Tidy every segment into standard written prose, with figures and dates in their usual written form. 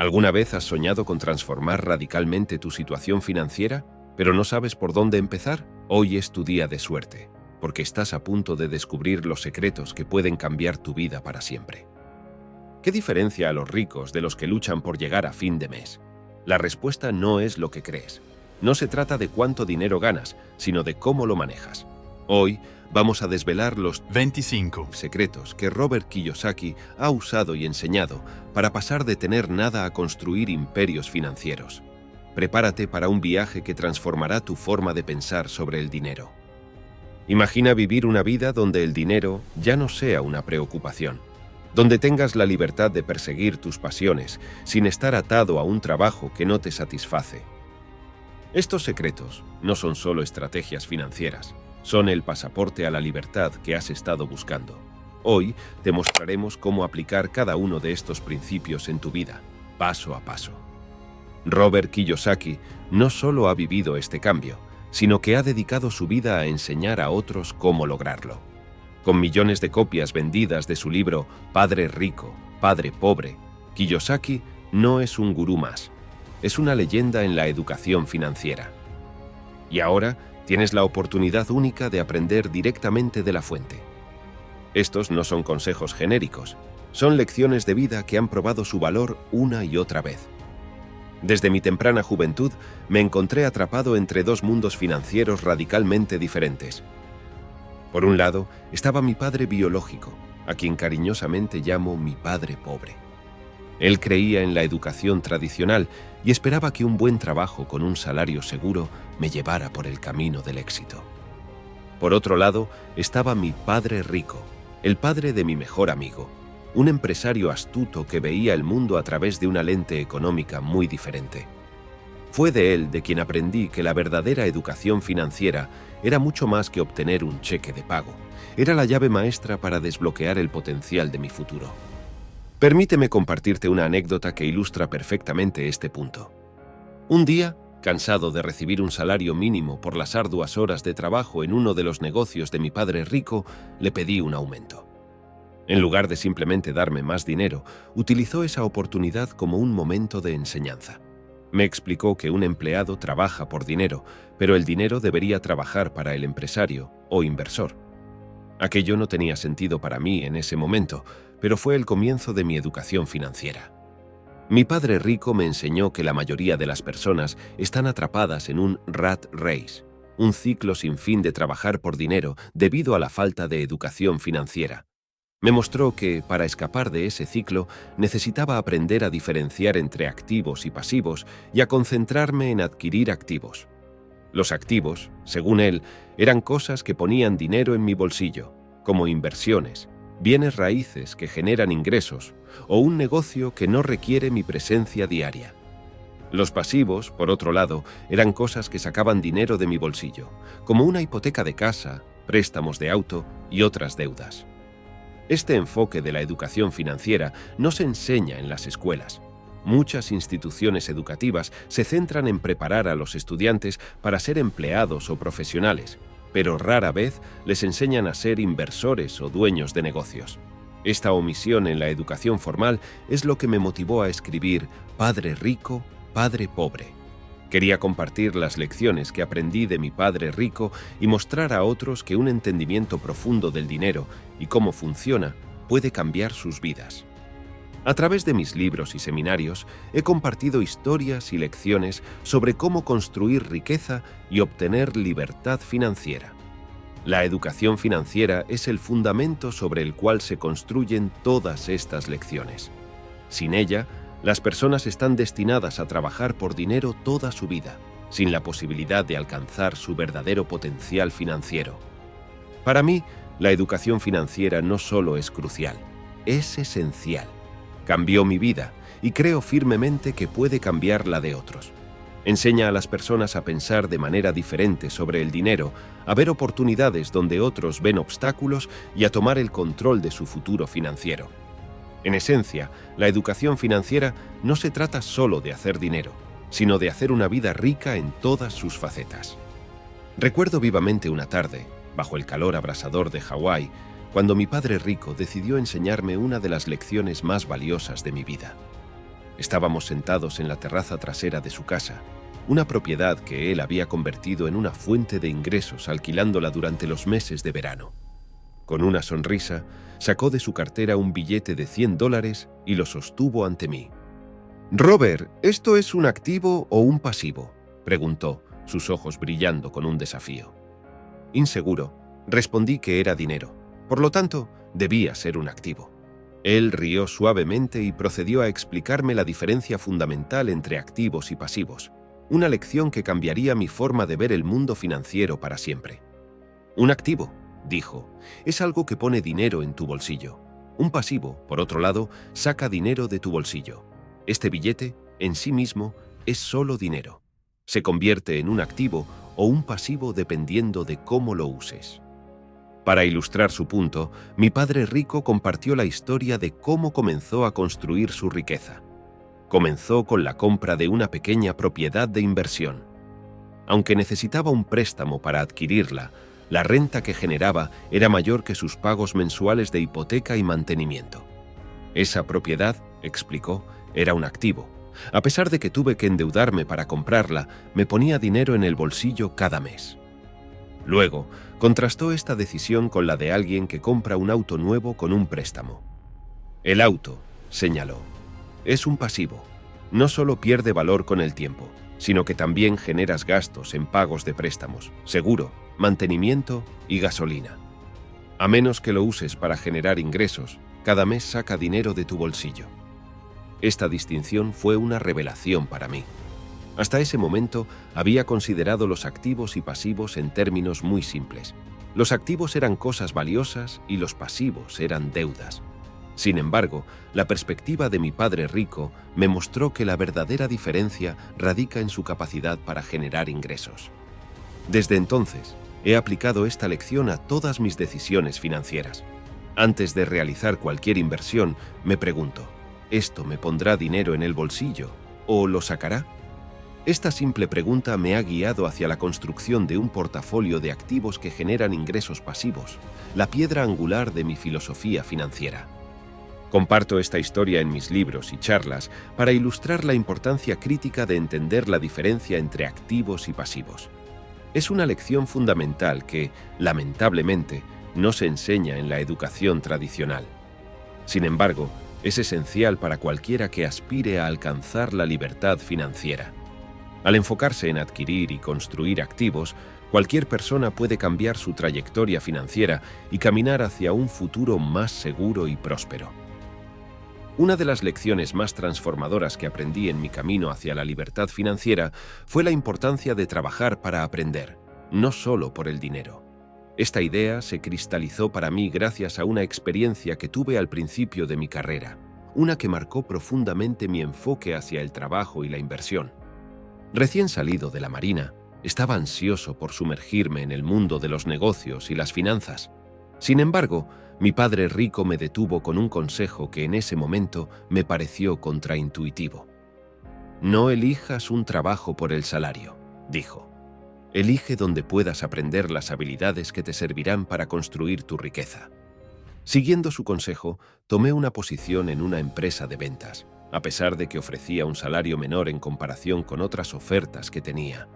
¿Alguna vez has soñado con transformar radicalmente tu situación financiera, pero no sabes por dónde empezar? Hoy es tu día de suerte, porque estás a punto de descubrir los secretos que pueden cambiar tu vida para siempre. ¿Qué diferencia a los ricos de los que luchan por llegar a fin de mes? La respuesta no es lo que crees. No se trata de cuánto dinero ganas, sino de cómo lo manejas. Hoy vamos a desvelar los 25 secretos que Robert Kiyosaki ha usado y enseñado para pasar de tener nada a construir imperios financieros. Prepárate para un viaje que transformará tu forma de pensar sobre el dinero. Imagina vivir una vida donde el dinero ya no sea una preocupación, donde tengas la libertad de perseguir tus pasiones sin estar atado a un trabajo que no te satisface. Estos secretos no son solo estrategias financieras, son el pasaporte a la libertad que has estado buscando. Hoy te mostraremos cómo aplicar cada uno de estos principios en tu vida, paso a paso. Robert Kiyosaki no solo ha vivido este cambio, sino que ha dedicado su vida a enseñar a otros cómo lograrlo. Con millones de copias vendidas de su libro Padre Rico, Padre Pobre, Kiyosaki no es un gurú más, es una leyenda en la educación financiera. Y ahora tienes la oportunidad única de aprender directamente de la fuente. Estos no son consejos genéricos, son lecciones de vida que han probado su valor una y otra vez. Desde mi temprana juventud me encontré atrapado entre dos mundos financieros radicalmente diferentes. Por un lado, estaba mi padre biológico, a quien cariñosamente llamo mi padre pobre. Él creía en la educación tradicional y esperaba que un buen trabajo con un salario seguro me llevara por el camino del éxito. Por otro lado, estaba mi padre rico, el padre de mi mejor amigo, un empresario astuto que veía el mundo a través de una lente económica muy diferente. Fue de él de quien aprendí que la verdadera educación financiera era mucho más que obtener un cheque de pago. Era la llave maestra para desbloquear el potencial de mi futuro. Permíteme compartirte una anécdota que ilustra perfectamente este punto. Un día, cansado de recibir un salario mínimo por las arduas horas de trabajo en uno de los negocios de mi padre rico, le pedí un aumento. En lugar de simplemente darme más dinero, utilizó esa oportunidad como un momento de enseñanza. Me explicó que un empleado trabaja por dinero, pero el dinero debería trabajar para el empresario o inversor. Aquello no tenía sentido para mí en ese momento, pero fue el comienzo de mi educación financiera. Mi padre rico me enseñó que la mayoría de las personas están atrapadas en un rat race, un ciclo sin fin de trabajar por dinero debido a la falta de educación financiera. Me mostró que, para escapar de ese ciclo, necesitaba aprender a diferenciar entre activos y pasivos y a concentrarme en adquirir activos. Los activos, según él, eran cosas que ponían dinero en mi bolsillo, como inversiones, bienes raíces que generan ingresos o un negocio que no requiere mi presencia diaria. Los pasivos, por otro lado, eran cosas que sacaban dinero de mi bolsillo, como una hipoteca de casa, préstamos de auto y otras deudas. Este enfoque de la educación financiera no se enseña en las escuelas. Muchas instituciones educativas se centran en preparar a los estudiantes para ser empleados o profesionales, pero rara vez les enseñan a ser inversores o dueños de negocios. Esta omisión en la educación formal es lo que me motivó a escribir Padre Rico, Padre Pobre. Quería compartir las lecciones que aprendí de mi padre rico y mostrar a otros que un entendimiento profundo del dinero y cómo funciona puede cambiar sus vidas. A través de mis libros y seminarios he compartido historias y lecciones sobre cómo construir riqueza y obtener libertad financiera. La educación financiera es el fundamento sobre el cual se construyen todas estas lecciones. Sin ella, las personas están destinadas a trabajar por dinero toda su vida, sin la posibilidad de alcanzar su verdadero potencial financiero. Para mí, la educación financiera no solo es crucial, es esencial. Cambió mi vida y creo firmemente que puede cambiar la de otros. Enseña a las personas a pensar de manera diferente sobre el dinero, a ver oportunidades donde otros ven obstáculos y a tomar el control de su futuro financiero. En esencia, la educación financiera no se trata solo de hacer dinero, sino de hacer una vida rica en todas sus facetas. Recuerdo vivamente una tarde, bajo el calor abrasador de Hawái, cuando mi padre rico decidió enseñarme una de las lecciones más valiosas de mi vida. Estábamos sentados en la terraza trasera de su casa, una propiedad que él había convertido en una fuente de ingresos alquilándola durante los meses de verano. Con una sonrisa, sacó de su cartera un billete de $100 y lo sostuvo ante mí. «Robert, ¿esto es un activo o un pasivo?», preguntó, sus ojos brillando con un desafío. Inseguro, respondí que era dinero. Por lo tanto, debía ser un activo. Él rió suavemente y procedió a explicarme la diferencia fundamental entre activos y pasivos, una lección que cambiaría mi forma de ver el mundo financiero para siempre. Un activo, dijo, es algo que pone dinero en tu bolsillo. Un pasivo, por otro lado, saca dinero de tu bolsillo. Este billete, en sí mismo, es solo dinero. Se convierte en un activo o un pasivo dependiendo de cómo lo uses. Para ilustrar su punto, mi padre rico compartió la historia de cómo comenzó a construir su riqueza. Comenzó con la compra de una pequeña propiedad de inversión. Aunque necesitaba un préstamo para adquirirla, la renta que generaba era mayor que sus pagos mensuales de hipoteca y mantenimiento. Esa propiedad, explicó, era un activo. A pesar de que tuve que endeudarme para comprarla, me ponía dinero en el bolsillo cada mes. Luego, contrastó esta decisión con la de alguien que compra un auto nuevo con un préstamo. El auto, señaló, es un pasivo. No solo pierde valor con el tiempo, sino que también generas gastos en pagos de préstamos, seguro, mantenimiento y gasolina. A menos que lo uses para generar ingresos, cada mes saca dinero de tu bolsillo. Esta distinción fue una revelación para mí. Hasta ese momento había considerado los activos y pasivos en términos muy simples. Los activos eran cosas valiosas y los pasivos eran deudas. Sin embargo, la perspectiva de mi padre rico me mostró que la verdadera diferencia radica en su capacidad para generar ingresos. Desde entonces, he aplicado esta lección a todas mis decisiones financieras. Antes de realizar cualquier inversión, me pregunto, ¿esto me pondrá dinero en el bolsillo o lo sacará? Esta simple pregunta me ha guiado hacia la construcción de un portafolio de activos que generan ingresos pasivos, la piedra angular de mi filosofía financiera. Comparto esta historia en mis libros y charlas para ilustrar la importancia crítica de entender la diferencia entre activos y pasivos. Es una lección fundamental que, lamentablemente, no se enseña en la educación tradicional. Sin embargo, es esencial para cualquiera que aspire a alcanzar la libertad financiera. Al enfocarse en adquirir y construir activos, cualquier persona puede cambiar su trayectoria financiera y caminar hacia un futuro más seguro y próspero. Una de las lecciones más transformadoras que aprendí en mi camino hacia la libertad financiera fue la importancia de trabajar para aprender, no solo por el dinero. Esta idea se cristalizó para mí gracias a una experiencia que tuve al principio de mi carrera, una que marcó profundamente mi enfoque hacia el trabajo y la inversión. Recién salido de la Marina, estaba ansioso por sumergirme en el mundo de los negocios y las finanzas. Sin embargo, mi padre rico me detuvo con un consejo que en ese momento me pareció contraintuitivo. No elijas un trabajo por el salario, dijo. Elige donde puedas aprender las habilidades que te servirán para construir tu riqueza. Siguiendo su consejo, tomé una posición en una empresa de ventas, a pesar de que ofrecía un salario menor en comparación con otras ofertas que tenía.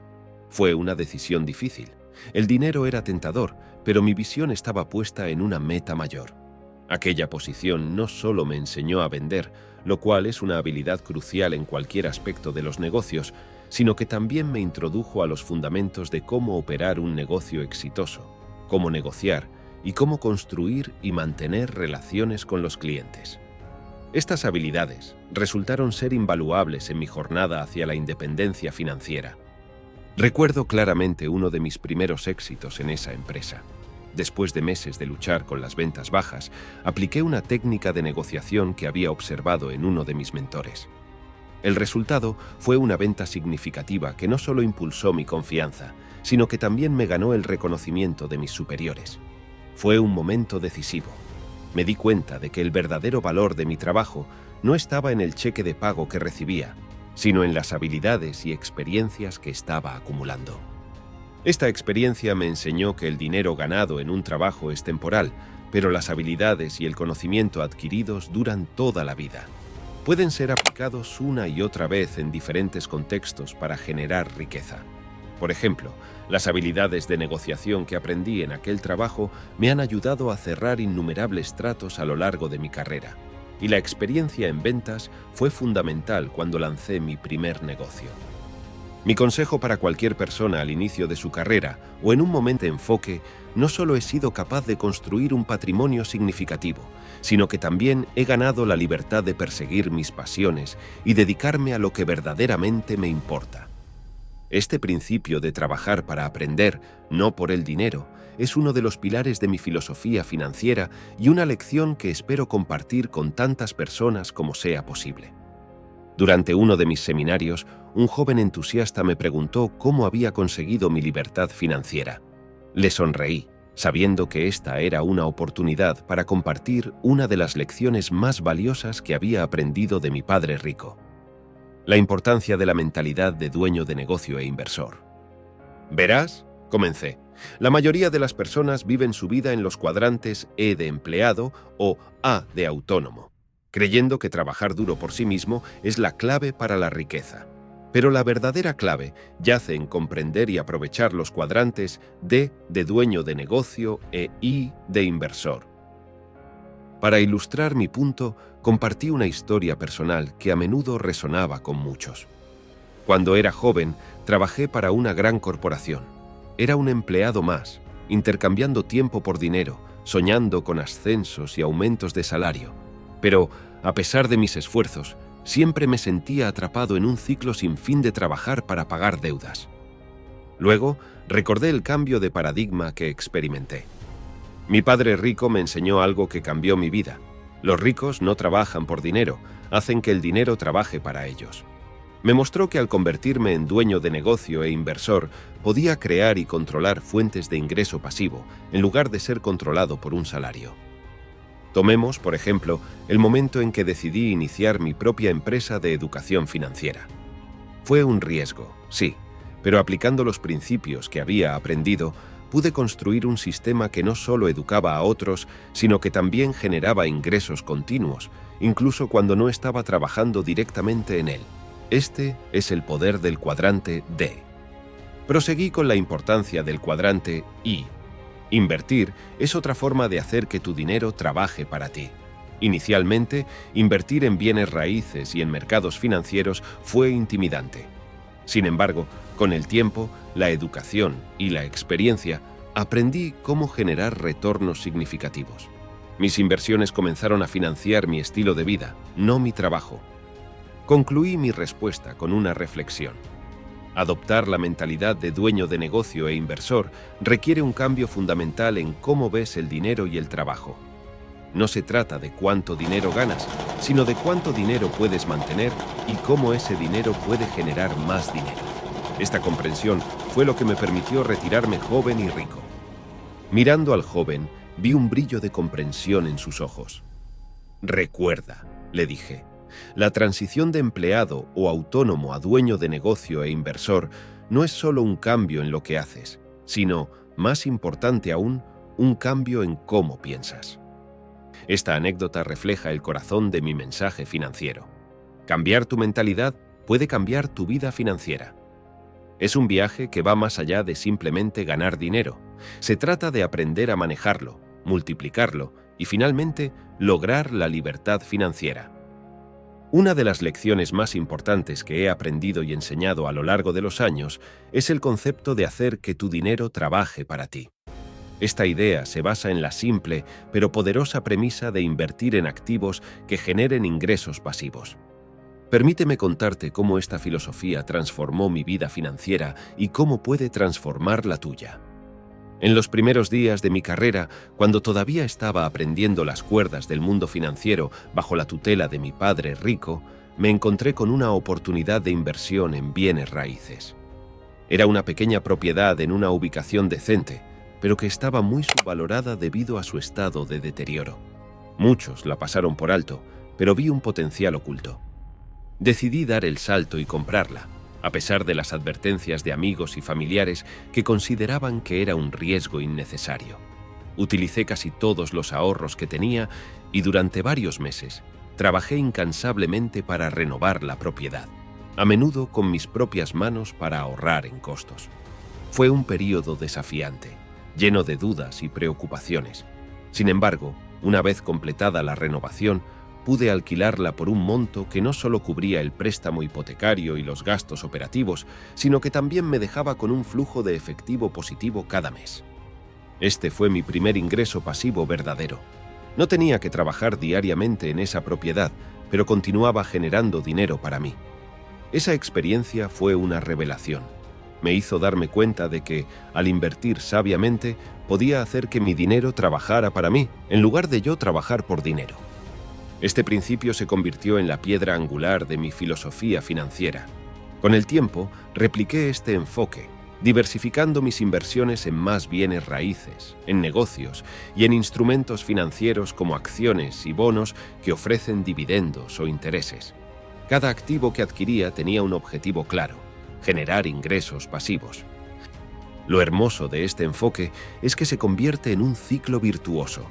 Fue una decisión difícil. El dinero era tentador, pero mi visión estaba puesta en una meta mayor. Aquella posición no solo me enseñó a vender, lo cual es una habilidad crucial en cualquier aspecto de los negocios, sino que también me introdujo a los fundamentos de cómo operar un negocio exitoso, cómo negociar y cómo construir y mantener relaciones con los clientes. Estas habilidades resultaron ser invaluables en mi jornada hacia la independencia financiera. Recuerdo claramente uno de mis primeros éxitos en esa empresa. Después de meses de luchar con las ventas bajas, apliqué una técnica de negociación que había observado en uno de mis mentores. El resultado fue una venta significativa que no solo impulsó mi confianza, sino que también me ganó el reconocimiento de mis superiores. Fue un momento decisivo. Me di cuenta de que el verdadero valor de mi trabajo no estaba en el cheque de pago que recibía, sino en las habilidades y experiencias que estaba acumulando. Esta experiencia me enseñó que el dinero ganado en un trabajo es temporal, pero las habilidades y el conocimiento adquiridos duran toda la vida. pueden ser aplicados una y otra vez en diferentes contextos para generar riqueza. Por ejemplo, las habilidades de negociación que aprendí en aquel trabajo me han ayudado a cerrar innumerables tratos a lo largo de mi carrera, y la experiencia en ventas fue fundamental cuando lancé mi primer negocio. Mi consejo para cualquier persona al inicio de su carrera o en un momento de enfoque: no solo he sido capaz de construir un patrimonio significativo, sino que también he ganado la libertad de perseguir mis pasiones y dedicarme a lo que verdaderamente me importa. Este principio de trabajar para aprender, no por el dinero, es uno de los pilares de mi filosofía financiera y una lección que espero compartir con tantas personas como sea posible. Durante uno de mis seminarios, un joven entusiasta me preguntó cómo había conseguido mi libertad financiera. Le sonreí, sabiendo que esta era una oportunidad para compartir una de las lecciones más valiosas que había aprendido de mi padre rico: la importancia de la mentalidad de dueño de negocio e inversor. «Verás», comencé, «la mayoría de las personas viven su vida en los cuadrantes E de empleado o A de autónomo, creyendo que trabajar duro por sí mismo es la clave para la riqueza. Pero la verdadera clave yace en comprender y aprovechar los cuadrantes D de dueño de negocio e I de inversor». Para ilustrar mi punto, compartí una historia personal que a menudo resonaba con muchos. Cuando era joven, trabajé para una gran corporación. Era un empleado más, intercambiando tiempo por dinero, soñando con ascensos y aumentos de salario. Pero, a pesar de mis esfuerzos, siempre me sentía atrapado en un ciclo sin fin de trabajar para pagar deudas. Luego, recordé el cambio de paradigma que experimenté. Mi padre rico me enseñó algo que cambió mi vida. Los ricos no trabajan por dinero, hacen que el dinero trabaje para ellos. Me mostró que al convertirme en dueño de negocio e inversor, podía crear y controlar fuentes de ingreso pasivo, en lugar de ser controlado por un salario. Tomemos, por ejemplo, el momento en que decidí iniciar mi propia empresa de educación financiera. Fue un riesgo, sí, pero aplicando los principios que había aprendido, pude construir un sistema que no solo educaba a otros, sino que también generaba ingresos continuos, incluso cuando no estaba trabajando directamente en él. Este es el poder del cuadrante D. Proseguí con la importancia del cuadrante I. Invertir es otra forma de hacer que tu dinero trabaje para ti. Inicialmente, invertir en bienes raíces y en mercados financieros fue intimidante. Sin embargo, con el tiempo, la educación y la experiencia, aprendí cómo generar retornos significativos. Mis inversiones comenzaron a financiar mi estilo de vida, no mi trabajo. Concluí mi respuesta con una reflexión. Adoptar la mentalidad de dueño de negocio e inversor requiere un cambio fundamental en cómo ves el dinero y el trabajo. No se trata de cuánto dinero ganas, sino de cuánto dinero puedes mantener y cómo ese dinero puede generar más dinero. Esta comprensión fue lo que me permitió retirarme joven y rico. Mirando al joven, vi un brillo de comprensión en sus ojos. «Recuerda», le dije, «la transición de empleado o autónomo a dueño de negocio e inversor no es solo un cambio en lo que haces, sino, más importante aún, un cambio en cómo piensas». Esta anécdota refleja el corazón de mi mensaje financiero. Cambiar tu mentalidad puede cambiar tu vida financiera. Es un viaje que va más allá de simplemente ganar dinero. Se trata de aprender a manejarlo, multiplicarlo y finalmente lograr la libertad financiera. Una de las lecciones más importantes que he aprendido y enseñado a lo largo de los años es el concepto de hacer que tu dinero trabaje para ti. Esta idea se basa en la simple pero poderosa premisa de invertir en activos que generen ingresos pasivos. Permíteme contarte cómo esta filosofía transformó mi vida financiera y cómo puede transformar la tuya. En los primeros días de mi carrera, cuando todavía estaba aprendiendo las cuerdas del mundo financiero bajo la tutela de mi padre rico, me encontré con una oportunidad de inversión en bienes raíces. Era una pequeña propiedad en una ubicación decente, pero que estaba muy subvalorada debido a su estado de deterioro. Muchos la pasaron por alto, pero vi un potencial oculto. Decidí dar el salto y comprarla, a pesar de las advertencias de amigos y familiares que consideraban que era un riesgo innecesario. Utilicé casi todos los ahorros que tenía y durante varios meses Trabajé incansablemente para renovar la propiedad, a menudo con mis propias manos para ahorrar en costos. Fue un período desafiante, lleno de dudas y preocupaciones. Sin embargo, una vez completada la renovación, pude alquilarla por un monto que no solo cubría el préstamo hipotecario y los gastos operativos, sino que también me dejaba con un flujo de efectivo positivo cada mes. Este fue mi primer ingreso pasivo verdadero. No tenía que trabajar diariamente en esa propiedad, pero continuaba generando dinero para mí. Esa experiencia fue una revelación. Me hizo darme cuenta de que, al invertir sabiamente, podía hacer que mi dinero trabajara para mí, en lugar de yo trabajar por dinero. Este principio se convirtió en la piedra angular de mi filosofía financiera. Con el tiempo, repliqué este enfoque, diversificando mis inversiones en más bienes raíces, en negocios y en instrumentos financieros como acciones y bonos que ofrecen dividendos o intereses. Cada activo que adquiría tenía un objetivo claro: generar ingresos pasivos. Lo hermoso de este enfoque es que se convierte en un ciclo virtuoso.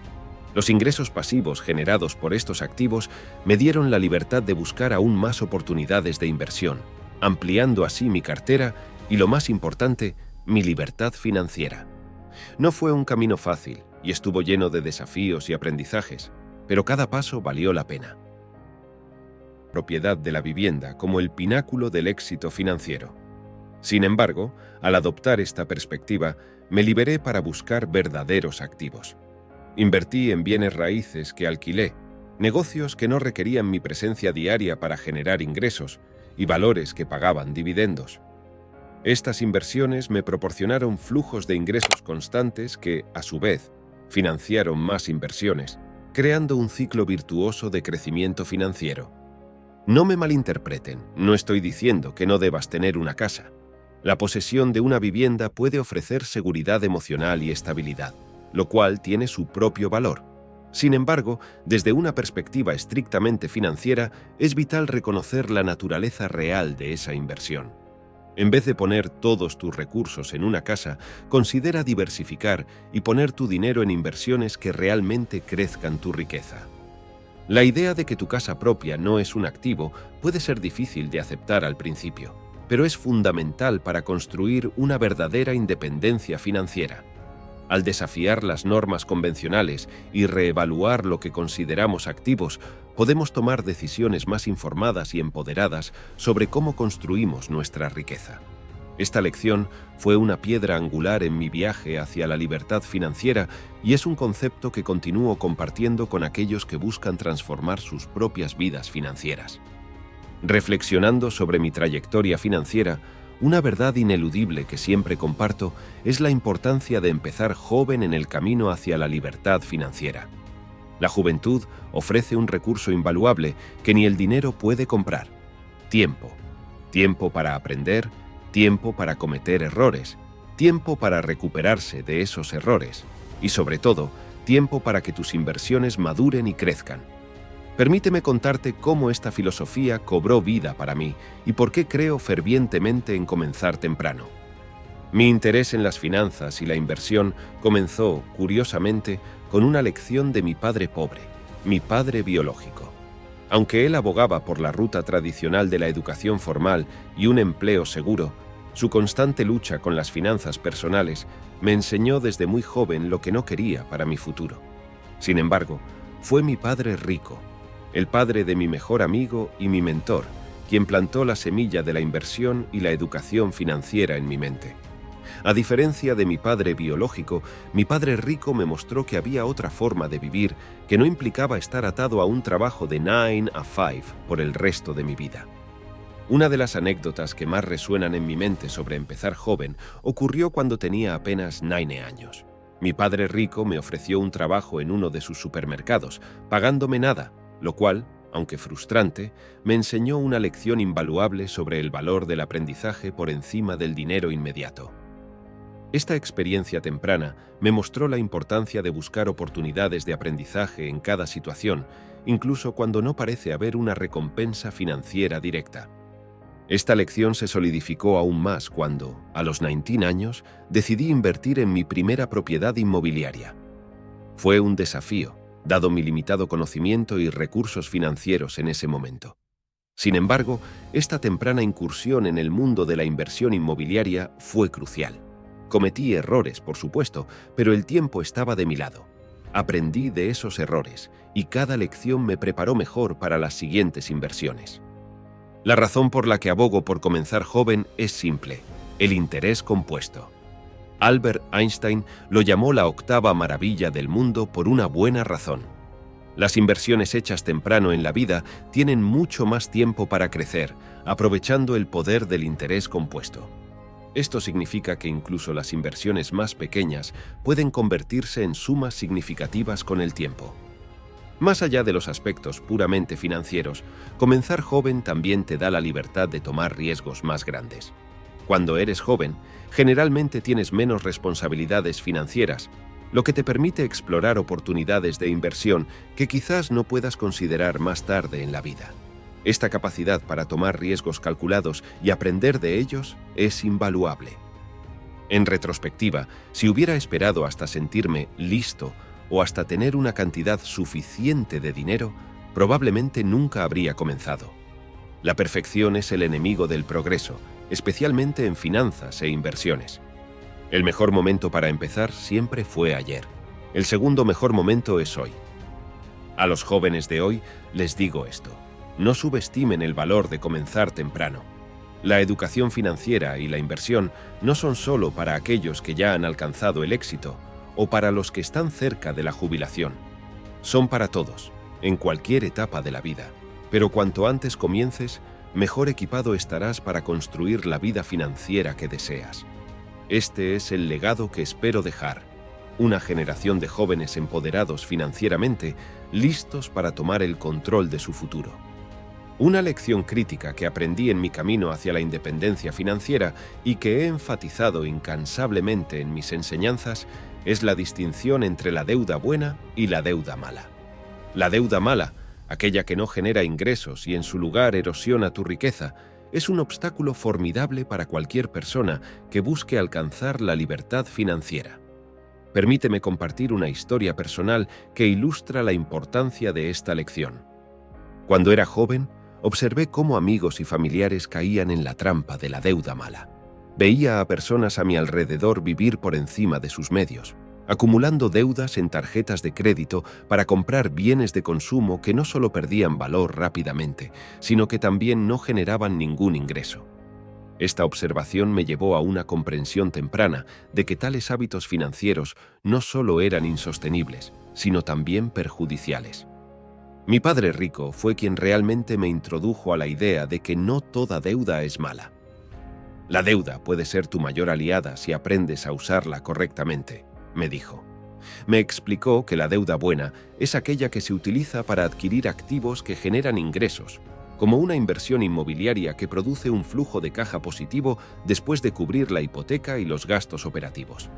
Los ingresos pasivos generados por estos activos me dieron la libertad de buscar aún más oportunidades de inversión, ampliando así mi cartera y, lo más importante, mi libertad financiera. No fue un camino fácil y estuvo lleno de desafíos y aprendizajes, pero cada paso valió la pena. Propiedad de la vivienda como el pináculo del éxito financiero. Sin embargo, al adoptar esta perspectiva, me liberé para buscar verdaderos activos. Invertí en bienes raíces que alquilé, negocios que no requerían mi presencia diaria para generar ingresos y valores que pagaban dividendos. Estas inversiones me proporcionaron flujos de ingresos constantes que, a su vez, financiaron más inversiones, creando un ciclo virtuoso de crecimiento financiero. No me malinterpreten, no estoy diciendo que no debas tener una casa. La posesión de una vivienda puede ofrecer seguridad emocional y estabilidad, lo cual tiene su propio valor. Sin embargo, desde una perspectiva estrictamente financiera, es vital reconocer la naturaleza real de esa inversión. En vez de poner todos tus recursos en una casa, considera diversificar y poner tu dinero en inversiones que realmente crezcan tu riqueza. La idea de que tu casa propia no es un activo puede ser difícil de aceptar al principio, pero es fundamental para construir una verdadera independencia financiera. Al desafiar las normas convencionales y reevaluar lo que consideramos activos, podemos tomar decisiones más informadas y empoderadas sobre cómo construimos nuestra riqueza. Esta lección fue una piedra angular en mi viaje hacia la libertad financiera y es un concepto que continúo compartiendo con aquellos que buscan transformar sus propias vidas financieras. Reflexionando sobre mi trayectoria financiera, una verdad ineludible que siempre comparto es la importancia de empezar joven en el camino hacia la libertad financiera. La juventud ofrece un recurso invaluable que ni el dinero puede comprar: tiempo. Tiempo para aprender, tiempo para cometer errores, tiempo para recuperarse de esos errores y, sobre todo, tiempo para que tus inversiones maduren y crezcan. Permíteme contarte cómo esta filosofía cobró vida para mí y por qué creo fervientemente en comenzar temprano. Mi interés en las finanzas y la inversión comenzó, curiosamente, con una lección de mi padre pobre, mi padre biológico. Aunque él abogaba por la ruta tradicional de la educación formal y un empleo seguro, su constante lucha con las finanzas personales me enseñó desde muy joven lo que no quería para mi futuro. Sin embargo, fue mi padre rico, el padre de mi mejor amigo y mi mentor, quien plantó la semilla de la inversión y la educación financiera en mi mente. A diferencia de mi padre biológico, mi padre rico me mostró que había otra forma de vivir que no implicaba estar atado a un trabajo de 9 a 5 por el resto de mi vida. Una de las anécdotas que más resuenan en mi mente sobre empezar joven ocurrió cuando tenía apenas 9 años. Mi padre rico me ofreció un trabajo en uno de sus supermercados, pagándome nada, lo cual, aunque frustrante, me enseñó una lección invaluable sobre el valor del aprendizaje por encima del dinero inmediato. Esta experiencia temprana me mostró la importancia de buscar oportunidades de aprendizaje en cada situación, incluso cuando no parece haber una recompensa financiera directa. Esta lección se solidificó aún más cuando, a los 19 años, decidí invertir en mi primera propiedad inmobiliaria. Fue un desafío, dado mi limitado conocimiento y recursos financieros en ese momento. Sin embargo, esta temprana incursión en el mundo de la inversión inmobiliaria fue crucial. Cometí errores, por supuesto, pero el tiempo estaba de mi lado. Aprendí de esos errores y cada lección me preparó mejor para las siguientes inversiones. La razón por la que abogo por comenzar joven es simple: el interés compuesto. Albert Einstein lo llamó la octava maravilla del mundo por una buena razón. Las inversiones hechas temprano en la vida tienen mucho más tiempo para crecer, aprovechando el poder del interés compuesto. Esto significa que incluso las inversiones más pequeñas pueden convertirse en sumas significativas con el tiempo. Más allá de los aspectos puramente financieros, comenzar joven también te da la libertad de tomar riesgos más grandes. Cuando eres joven, generalmente tienes menos responsabilidades financieras, lo que te permite explorar oportunidades de inversión que quizás no puedas considerar más tarde en la vida. Esta capacidad para tomar riesgos calculados y aprender de ellos es invaluable. En retrospectiva, si hubiera esperado hasta sentirme listo o hasta tener una cantidad suficiente de dinero, probablemente nunca habría comenzado. La perfección es el enemigo del progreso, especialmente en finanzas e inversiones. El mejor momento para empezar siempre fue ayer. El segundo mejor momento es hoy. A los jóvenes de hoy les digo esto: no subestimen el valor de comenzar temprano. La educación financiera y la inversión no son solo para aquellos que ya han alcanzado el éxito o para los que están cerca de la jubilación. Son para todos, en cualquier etapa de la vida. Pero cuanto antes comiences, mejor equipado estarás para construir la vida financiera que deseas. Este es el legado que espero dejar: una generación de jóvenes empoderados financieramente, listos para tomar el control de su futuro. Una lección crítica que aprendí en mi camino hacia la independencia financiera y que he enfatizado incansablemente en mis enseñanzas es la distinción entre la deuda buena y la deuda mala. La deuda mala, aquella que no genera ingresos y en su lugar erosiona tu riqueza, es un obstáculo formidable para cualquier persona que busque alcanzar la libertad financiera. Permíteme compartir una historia personal que ilustra la importancia de esta lección. Cuando era joven, observé cómo amigos y familiares caían en la trampa de la deuda mala. Veía a personas a mi alrededor vivir por encima de sus medios, acumulando deudas en tarjetas de crédito para comprar bienes de consumo que no solo perdían valor rápidamente, sino que también no generaban ningún ingreso. Esta observación me llevó a una comprensión temprana de que tales hábitos financieros no solo eran insostenibles, sino también perjudiciales. Mi padre rico fue quien realmente me introdujo a la idea de que no toda deuda es mala. La deuda puede ser tu mayor aliada si aprendes a usarla correctamente, me dijo. Me explicó que la deuda buena es aquella que se utiliza para adquirir activos que generan ingresos, como una inversión inmobiliaria que produce un flujo de caja positivo después de cubrir la hipoteca y los gastos operativos.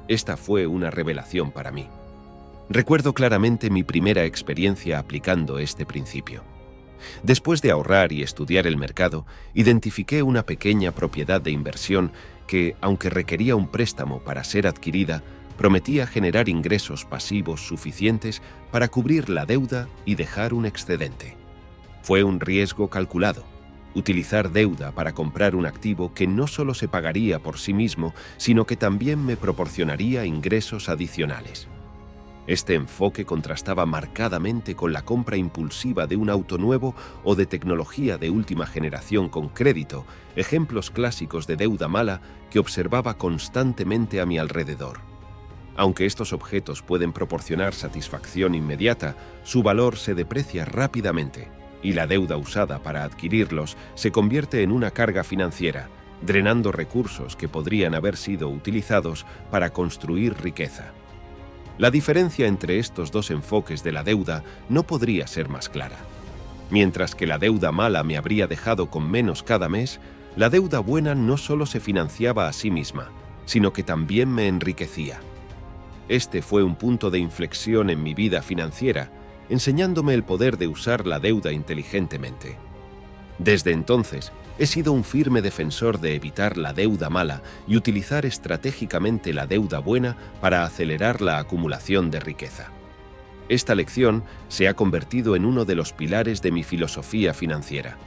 Esta fue una revelación para mí. Recuerdo claramente mi primera experiencia aplicando este principio. Después de ahorrar y estudiar el mercado, identifiqué una pequeña propiedad de inversión que, aunque requería un préstamo para ser adquirida, prometía generar ingresos pasivos suficientes para cubrir la deuda y dejar un excedente. Fue un riesgo calculado: utilizar deuda para comprar un activo que no solo se pagaría por sí mismo, sino que también me proporcionaría ingresos adicionales. Este enfoque contrastaba marcadamente con la compra impulsiva de un auto nuevo o de tecnología de última generación con crédito, ejemplos clásicos de deuda mala que observaba constantemente a mi alrededor. Aunque estos objetos pueden proporcionar satisfacción inmediata, su valor se deprecia rápidamente, y la deuda usada para adquirirlos se convierte en una carga financiera, drenando recursos que podrían haber sido utilizados para construir riqueza. La diferencia entre estos dos enfoques de la deuda no podría ser más clara. Mientras que la deuda mala me habría dejado con menos cada mes, la deuda buena no solo se financiaba a sí misma, sino que también me enriquecía. Este fue un punto de inflexión en mi vida financiera, enseñándome el poder de usar la deuda inteligentemente. Desde entonces, he sido un firme defensor de evitar la deuda mala y utilizar estratégicamente la deuda buena para acelerar la acumulación de riqueza. Esta lección se ha convertido en uno de los pilares de mi filosofía financiera.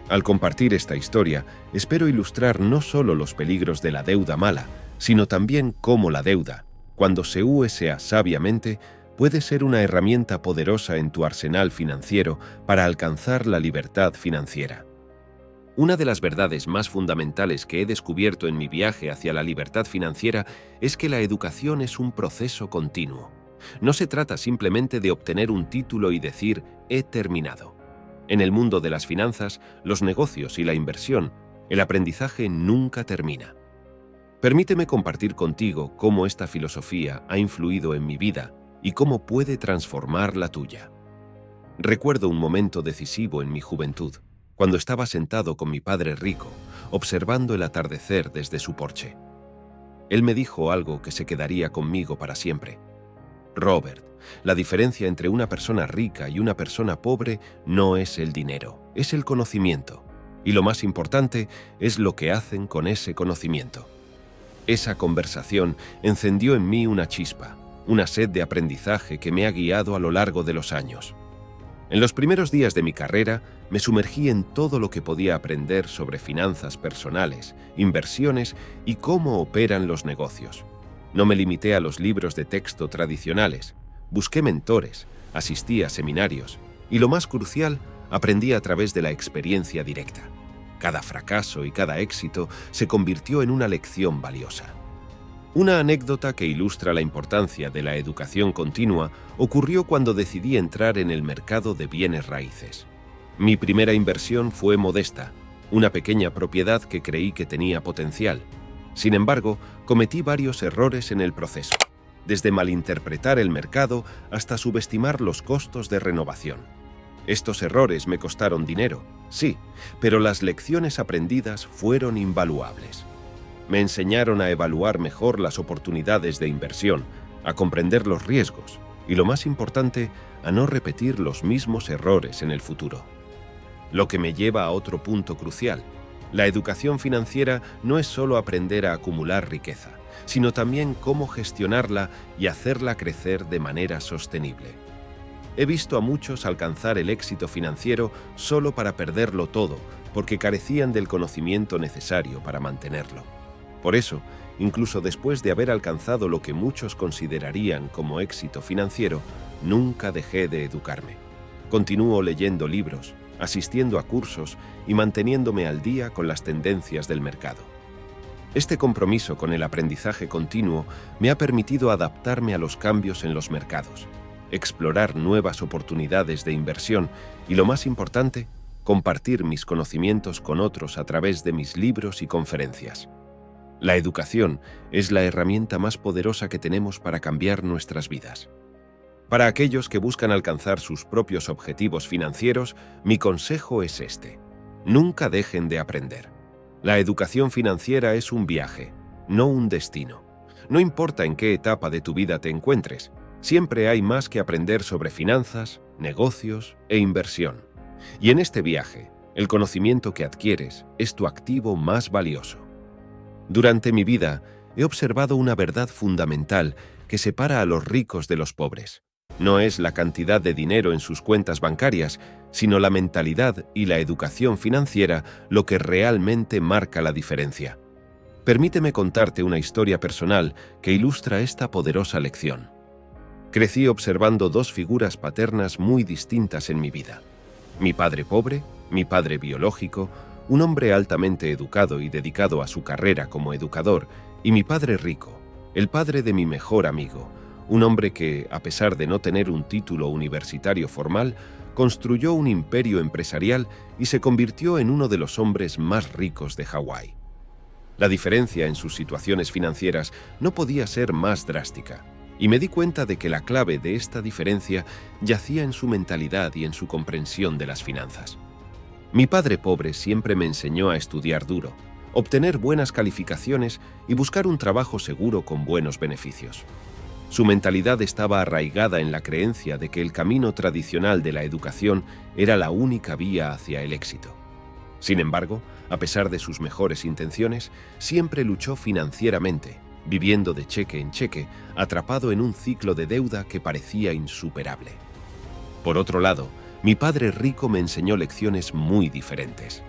Al compartir esta historia, espero ilustrar no solo los peligros de la deuda mala, sino también cómo la deuda, cuando se usa sabiamente, puede ser una herramienta poderosa en tu arsenal financiero para alcanzar la libertad financiera. Una de las verdades más fundamentales que he descubierto en mi viaje hacia la libertad financiera es que la educación es un proceso continuo. No se trata simplemente de obtener un título y decir «he terminado». En el mundo de las finanzas, los negocios y la inversión, el aprendizaje nunca termina. Permíteme compartir contigo cómo esta filosofía ha influido en mi vida y cómo puede transformar la tuya. Recuerdo un momento decisivo en mi juventud, cuando estaba sentado con mi padre rico, observando el atardecer desde su porche. Él me dijo algo que se quedaría conmigo para siempre. Robert, la diferencia entre una persona rica y una persona pobre no es el dinero, es el conocimiento. Y lo más importante es lo que hacen con ese conocimiento. Esa conversación encendió en mí una chispa, una sed de aprendizaje que me ha guiado a lo largo de los años. En los primeros días de mi carrera, me sumergí en todo lo que podía aprender sobre finanzas personales, inversiones y cómo operan los negocios. No me limité a los libros de texto tradicionales, busqué mentores, asistí a seminarios y, lo más crucial, aprendí a través de la experiencia directa. Cada fracaso y cada éxito se convirtió en una lección valiosa. Una anécdota que ilustra la importancia de la educación continua ocurrió cuando decidí entrar en el mercado de bienes raíces. Mi primera inversión fue modesta, una pequeña propiedad que creí que tenía potencial. Sin embargo, cometí varios errores en el proceso, desde malinterpretar el mercado hasta subestimar los costos de renovación. Estos errores me costaron dinero, sí, pero las lecciones aprendidas fueron invaluables. Me enseñaron a evaluar mejor las oportunidades de inversión, a comprender los riesgos y, lo más importante, a no repetir los mismos errores en el futuro. Lo que me lleva a otro punto crucial. La educación financiera no es solo aprender a acumular riqueza, sino también cómo gestionarla y hacerla crecer de manera sostenible. He visto a muchos alcanzar el éxito financiero solo para perderlo todo, porque carecían del conocimiento necesario para mantenerlo. Por eso, incluso después de haber alcanzado lo que muchos considerarían como éxito financiero, nunca dejé de educarme. Continúo leyendo libros, asistiendo a cursos y manteniéndome al día con las tendencias del mercado. Este compromiso con el aprendizaje continuo me ha permitido adaptarme a los cambios en los mercados, explorar nuevas oportunidades de inversión y, lo más importante, compartir mis conocimientos con otros a través de mis libros y conferencias. La educación es la herramienta más poderosa que tenemos para cambiar nuestras vidas. Para aquellos que buscan alcanzar sus propios objetivos financieros, mi consejo es este: nunca dejen de aprender. La educación financiera es un viaje, no un destino. No importa en qué etapa de tu vida te encuentres, siempre hay más que aprender sobre finanzas, negocios e inversión. Y en este viaje, el conocimiento que adquieres es tu activo más valioso. Durante mi vida, he observado una verdad fundamental que separa a los ricos de los pobres. No es la cantidad de dinero en sus cuentas bancarias, sino la mentalidad y la educación financiera lo que realmente marca la diferencia. Permíteme contarte una historia personal que ilustra esta poderosa lección. Crecí observando dos figuras paternas muy distintas en mi vida. Mi padre pobre, mi padre biológico, un hombre altamente educado y dedicado a su carrera como educador, y mi padre rico, el padre de mi mejor amigo, un hombre que, a pesar de no tener un título universitario formal, construyó un imperio empresarial y se convirtió en uno de los hombres más ricos de Hawái. La diferencia en sus situaciones financieras no podía ser más drástica, y me di cuenta de que la clave de esta diferencia yacía en su mentalidad y en su comprensión de las finanzas. Mi padre pobre siempre me enseñó a estudiar duro, obtener buenas calificaciones y buscar un trabajo seguro con buenos beneficios. Su mentalidad estaba arraigada en la creencia de que el camino tradicional de la educación era la única vía hacia el éxito. Sin embargo, a pesar de sus mejores intenciones, siempre luchó financieramente viviendo de cheque en cheque, atrapado en un ciclo de deuda que parecía insuperable. Por otro lado, mi padre rico me enseñó lecciones muy diferentes.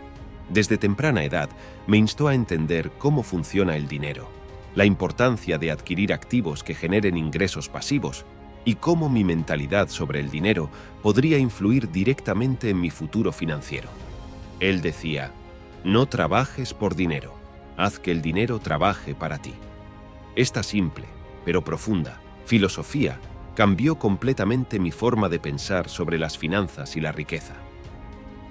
Desde temprana edad me instó a entender cómo funciona el dinero, la importancia de adquirir activos que generen ingresos pasivos y cómo mi mentalidad sobre el dinero podría influir directamente en mi futuro financiero. Él decía: no trabajes por dinero, haz que el dinero trabaje para ti. Esta simple, pero profunda, filosofía cambió completamente mi forma de pensar sobre las finanzas y la riqueza.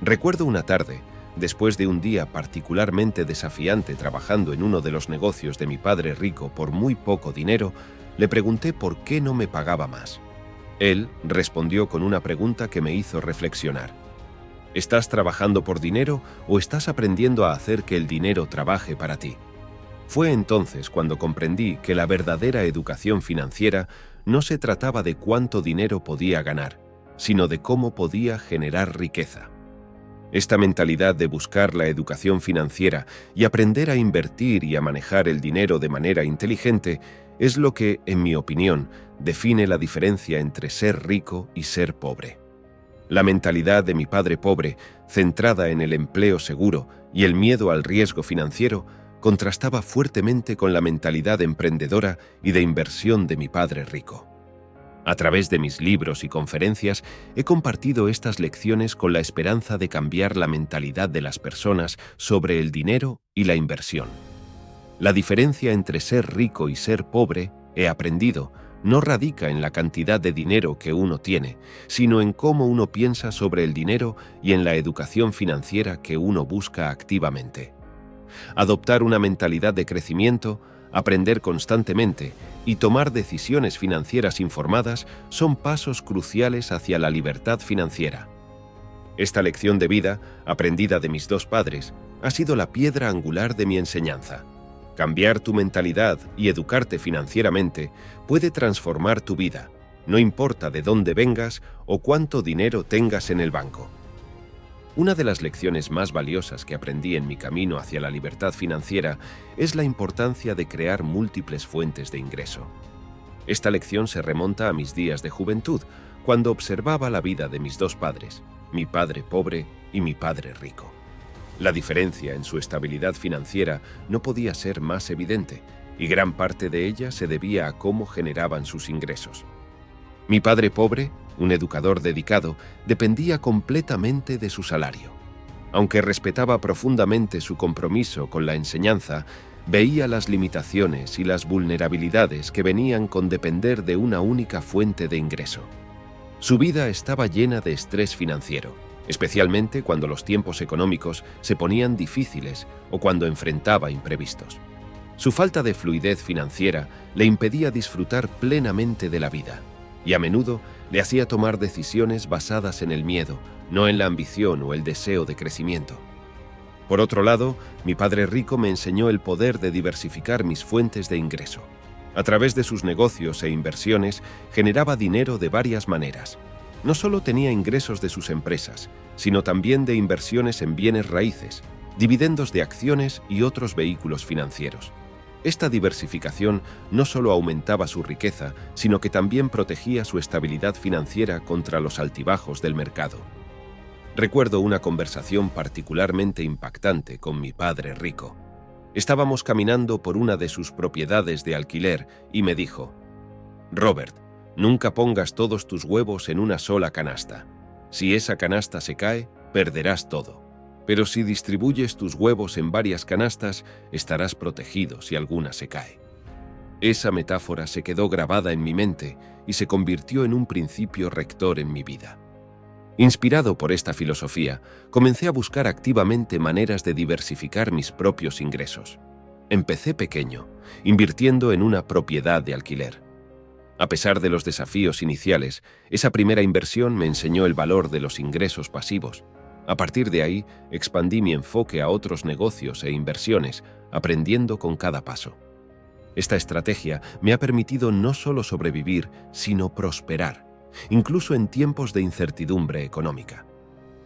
Recuerdo una tarde, después de un día particularmente desafiante trabajando en uno de los negocios de mi padre rico por muy poco dinero, le pregunté por qué no me pagaba más. Él respondió con una pregunta que me hizo reflexionar. ¿Estás trabajando por dinero o estás aprendiendo a hacer que el dinero trabaje para ti? Fue entonces cuando comprendí que la verdadera educación financiera no se trataba de cuánto dinero podía ganar, sino de cómo podía generar riqueza. Esta mentalidad de buscar la educación financiera y aprender a invertir y a manejar el dinero de manera inteligente es lo que, en mi opinión, define la diferencia entre ser rico y ser pobre. La mentalidad de mi padre pobre, centrada en el empleo seguro y el miedo al riesgo financiero, contrastaba fuertemente con la mentalidad emprendedora y de inversión de mi padre rico. A través de mis libros y conferencias he compartido estas lecciones con la esperanza de cambiar la mentalidad de las personas sobre el dinero y la inversión. La diferencia entre ser rico y ser pobre, he aprendido, no radica en la cantidad de dinero que uno tiene, sino en cómo uno piensa sobre el dinero y en la educación financiera que uno busca activamente. Adoptar una mentalidad de crecimiento, aprender constantemente y tomar decisiones financieras informadas son pasos cruciales hacia la libertad financiera. Esta lección de vida, aprendida de mis dos padres, ha sido la piedra angular de mi enseñanza. Cambiar tu mentalidad y educarte financieramente puede transformar tu vida, no importa de dónde vengas o cuánto dinero tengas en el banco. Una de las lecciones más valiosas que aprendí en mi camino hacia la libertad financiera es la importancia de crear múltiples fuentes de ingreso. Esta lección se remonta a mis días de juventud, cuando observaba la vida de mis dos padres, mi padre pobre y mi padre rico. La diferencia en su estabilidad financiera no podía ser más evidente, y gran parte de ella se debía a cómo generaban sus ingresos. Mi padre pobre, un educador dedicado, dependía completamente de su salario. Aunque respetaba profundamente su compromiso con la enseñanza, veía las limitaciones y las vulnerabilidades que venían con depender de una única fuente de ingreso. Su vida estaba llena de estrés financiero, especialmente cuando los tiempos económicos se ponían difíciles o cuando enfrentaba imprevistos. Su falta de fluidez financiera le impedía disfrutar plenamente de la vida, y a menudo le hacía tomar decisiones basadas en el miedo, no en la ambición o el deseo de crecimiento. Por otro lado, mi padre rico me enseñó el poder de diversificar mis fuentes de ingreso. A través de sus negocios e inversiones, generaba dinero de varias maneras. No solo tenía ingresos de sus empresas, sino también de inversiones en bienes raíces, dividendos de acciones y otros vehículos financieros. Esta diversificación no solo aumentaba su riqueza, sino que también protegía su estabilidad financiera contra los altibajos del mercado. Recuerdo una conversación particularmente impactante con mi padre rico. Estábamos caminando por una de sus propiedades de alquiler y me dijo: «Robert, nunca pongas todos tus huevos en una sola canasta. Si esa canasta se cae, perderás todo. Pero si distribuyes tus huevos en varias canastas, estarás protegido si alguna se cae». Esa metáfora se quedó grabada en mi mente y se convirtió en un principio rector en mi vida. Inspirado por esta filosofía, comencé a buscar activamente maneras de diversificar mis propios ingresos. Empecé pequeño, invirtiendo en una propiedad de alquiler. A pesar de los desafíos iniciales, esa primera inversión me enseñó el valor de los ingresos pasivos. A partir de ahí, expandí mi enfoque a otros negocios e inversiones, aprendiendo con cada paso. Esta estrategia me ha permitido no solo sobrevivir, sino prosperar, incluso en tiempos de incertidumbre económica.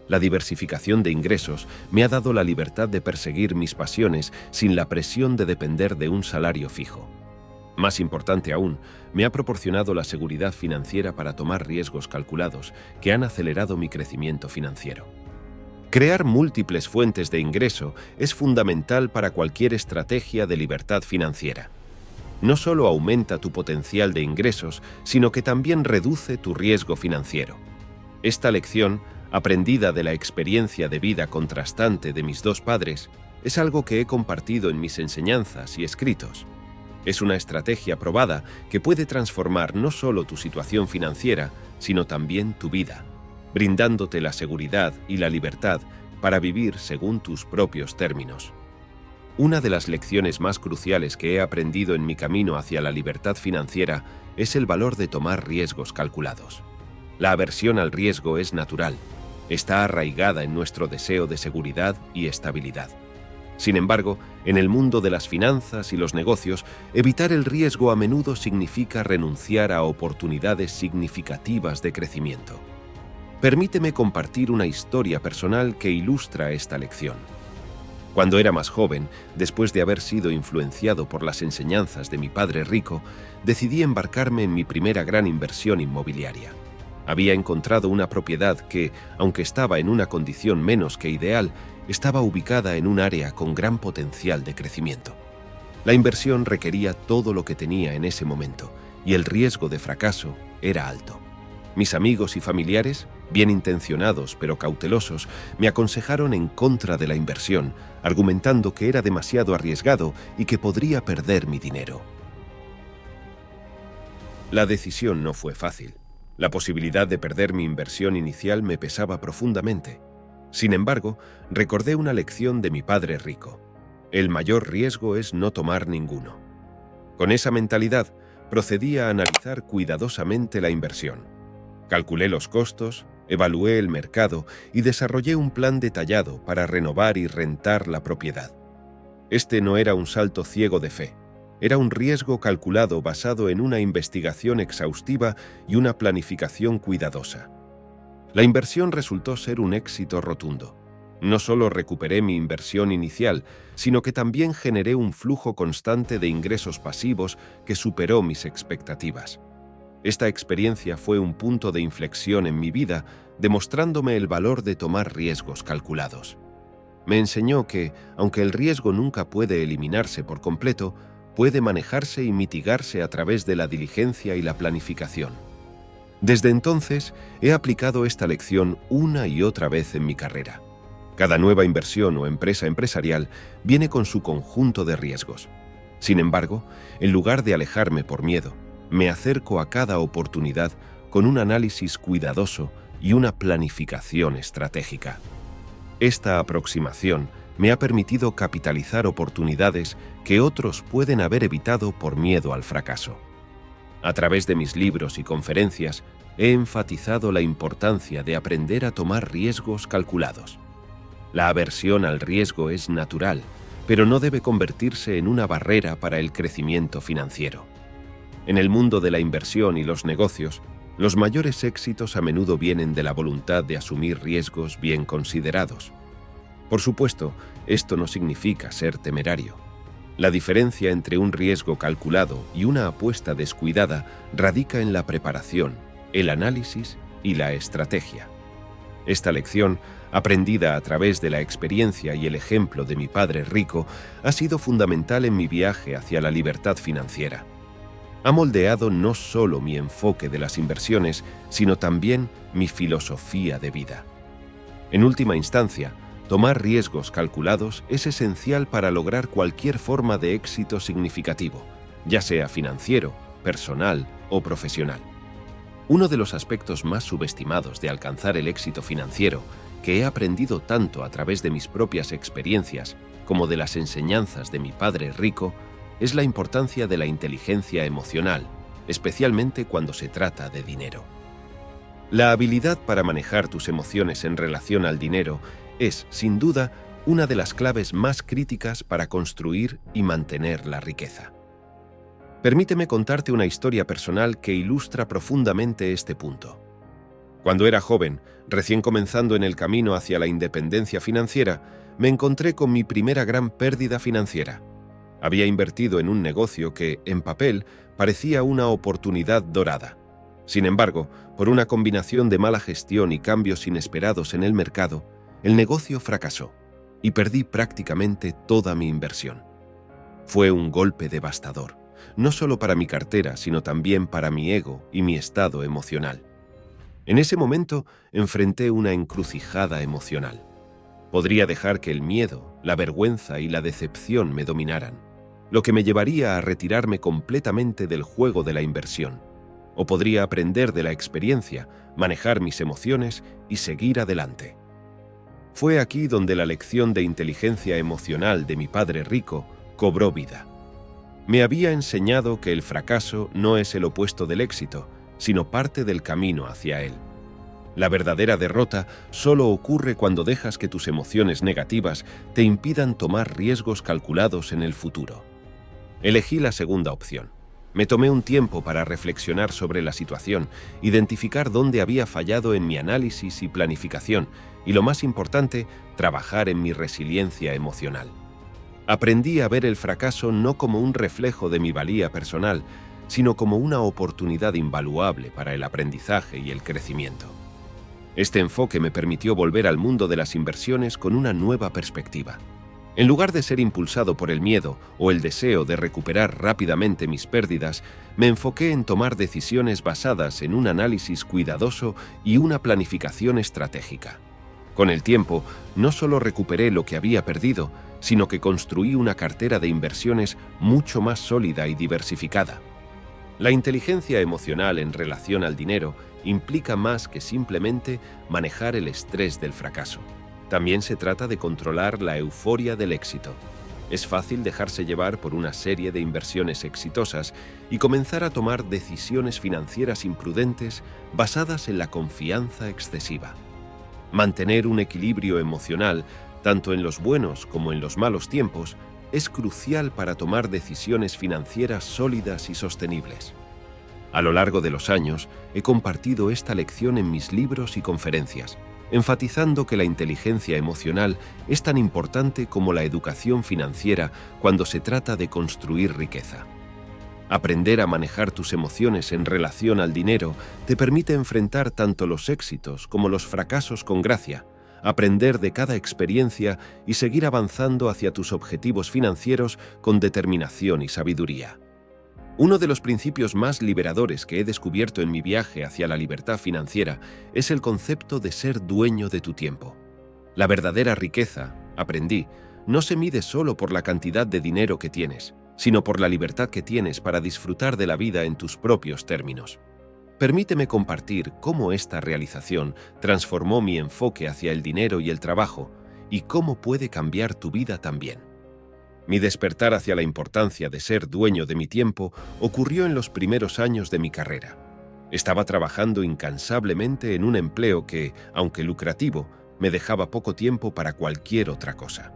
La diversificación de ingresos me ha dado la libertad de perseguir mis pasiones sin la presión de depender de un salario fijo. Más importante aún, me ha proporcionado la seguridad financiera para tomar riesgos calculados que han acelerado mi crecimiento financiero. Crear múltiples fuentes de ingreso es fundamental para cualquier estrategia de libertad financiera. No solo aumenta tu potencial de ingresos, sino que también reduce tu riesgo financiero. Esta lección, aprendida de la experiencia de vida contrastante de mis dos padres, es algo que he compartido en mis enseñanzas y escritos. Es una estrategia probada que puede transformar no solo tu situación financiera, sino también tu vida, brindándote la seguridad y la libertad para vivir según tus propios términos. Una de las lecciones más cruciales que he aprendido en mi camino hacia la libertad financiera es el valor de tomar riesgos calculados. La aversión al riesgo es natural, está arraigada en nuestro deseo de seguridad y estabilidad. Sin embargo, en el mundo de las finanzas y los negocios, evitar el riesgo a menudo significa renunciar a oportunidades significativas de crecimiento. Permíteme compartir una historia personal que ilustra esta lección. Cuando era más joven, después de haber sido influenciado por las enseñanzas de mi padre rico, decidí embarcarme en mi primera gran inversión inmobiliaria. Había encontrado una propiedad que, aunque estaba en una condición menos que ideal, estaba ubicada en un área con gran potencial de crecimiento. La inversión requería todo lo que tenía en ese momento, y el riesgo de fracaso era alto. Mis amigos y familiares, bien intencionados pero cautelosos, me aconsejaron en contra de la inversión, argumentando que era demasiado arriesgado y que podría perder mi dinero. La decisión no fue fácil. La posibilidad de perder mi inversión inicial me pesaba profundamente. Sin embargo, recordé una lección de mi padre rico. El mayor riesgo es no tomar ninguno. Con esa mentalidad, procedí a analizar cuidadosamente la inversión. Calculé los costos, evalué el mercado y desarrollé un plan detallado para renovar y rentar la propiedad. Este no era un salto ciego de fe. Era un riesgo calculado basado en una investigación exhaustiva y una planificación cuidadosa. La inversión resultó ser un éxito rotundo. No solo recuperé mi inversión inicial, sino que también generé un flujo constante de ingresos pasivos que superó mis expectativas. Esta experiencia fue un punto de inflexión en mi vida, demostrándome el valor de tomar riesgos calculados. Me enseñó que, aunque el riesgo nunca puede eliminarse por completo, puede manejarse y mitigarse a través de la diligencia y la planificación. Desde entonces, he aplicado esta lección una y otra vez en mi carrera. Cada nueva inversión o empresa empresarial viene con su conjunto de riesgos. Sin embargo, en lugar de alejarme por miedo, me acerco a cada oportunidad con un análisis cuidadoso y una planificación estratégica. Esta aproximación me ha permitido capitalizar oportunidades que otros pueden haber evitado por miedo al fracaso. A través de mis libros y conferencias, he enfatizado la importancia de aprender a tomar riesgos calculados. La aversión al riesgo es natural, pero no debe convertirse en una barrera para el crecimiento financiero. En el mundo de la inversión y los negocios, los mayores éxitos a menudo vienen de la voluntad de asumir riesgos bien considerados. Por supuesto, esto no significa ser temerario. La diferencia entre un riesgo calculado y una apuesta descuidada radica en la preparación, el análisis y la estrategia. Esta lección, aprendida a través de la experiencia y el ejemplo de mi padre rico, ha sido fundamental en mi viaje hacia la libertad financiera. Ha moldeado no solo mi enfoque de las inversiones, sino también mi filosofía de vida. En última instancia, tomar riesgos calculados es esencial para lograr cualquier forma de éxito significativo, ya sea financiero, personal o profesional. Uno de los aspectos más subestimados de alcanzar el éxito financiero, que he aprendido tanto a través de mis propias experiencias como de las enseñanzas de mi padre rico, es la importancia de la inteligencia emocional, especialmente cuando se trata de dinero. La habilidad para manejar tus emociones en relación al dinero es, sin duda, una de las claves más críticas para construir y mantener la riqueza. Permíteme contarte una historia personal que ilustra profundamente este punto. Cuando era joven, recién comenzando en el camino hacia la independencia financiera, me encontré con mi primera gran pérdida financiera. Había invertido en un negocio que, en papel, parecía una oportunidad dorada. Sin embargo, por una combinación de mala gestión y cambios inesperados en el mercado, el negocio fracasó y perdí prácticamente toda mi inversión. Fue un golpe devastador, no solo para mi cartera, sino también para mi ego y mi estado emocional. En ese momento enfrenté una encrucijada emocional. Podría dejar que el miedo, la vergüenza y la decepción me dominaran, lo que me llevaría a retirarme completamente del juego de la inversión. O podría aprender de la experiencia, manejar mis emociones y seguir adelante. Fue aquí donde la lección de inteligencia emocional de mi padre rico cobró vida. Me había enseñado que el fracaso no es el opuesto del éxito, sino parte del camino hacia él. La verdadera derrota solo ocurre cuando dejas que tus emociones negativas te impidan tomar riesgos calculados en el futuro. Elegí la segunda opción. Me tomé un tiempo para reflexionar sobre la situación, identificar dónde había fallado en mi análisis y planificación, y lo más importante, trabajar en mi resiliencia emocional. Aprendí a ver el fracaso no como un reflejo de mi valía personal, sino como una oportunidad invaluable para el aprendizaje y el crecimiento. Este enfoque me permitió volver al mundo de las inversiones con una nueva perspectiva. En lugar de ser impulsado por el miedo o el deseo de recuperar rápidamente mis pérdidas, me enfoqué en tomar decisiones basadas en un análisis cuidadoso y una planificación estratégica. Con el tiempo, no solo recuperé lo que había perdido, sino que construí una cartera de inversiones mucho más sólida y diversificada. La inteligencia emocional en relación al dinero implica más que simplemente manejar el estrés del fracaso. También se trata de controlar la euforia del éxito. Es fácil dejarse llevar por una serie de inversiones exitosas y comenzar a tomar decisiones financieras imprudentes basadas en la confianza excesiva. Mantener un equilibrio emocional, tanto en los buenos como en los malos tiempos, es crucial para tomar decisiones financieras sólidas y sostenibles. A lo largo de los años, he compartido esta lección en mis libros y conferencias, enfatizando que la inteligencia emocional es tan importante como la educación financiera cuando se trata de construir riqueza. Aprender a manejar tus emociones en relación al dinero te permite enfrentar tanto los éxitos como los fracasos con gracia, aprender de cada experiencia y seguir avanzando hacia tus objetivos financieros con determinación y sabiduría. Uno de los principios más liberadores que he descubierto en mi viaje hacia la libertad financiera es el concepto de ser dueño de tu tiempo. La verdadera riqueza, aprendí, no se mide solo por la cantidad de dinero que tienes, sino por la libertad que tienes para disfrutar de la vida en tus propios términos. Permíteme compartir cómo esta realización transformó mi enfoque hacia el dinero y el trabajo y cómo puede cambiar tu vida también. Mi despertar hacia la importancia de ser dueño de mi tiempo ocurrió en los primeros años de mi carrera. Estaba trabajando incansablemente en un empleo que, aunque lucrativo, me dejaba poco tiempo para cualquier otra cosa.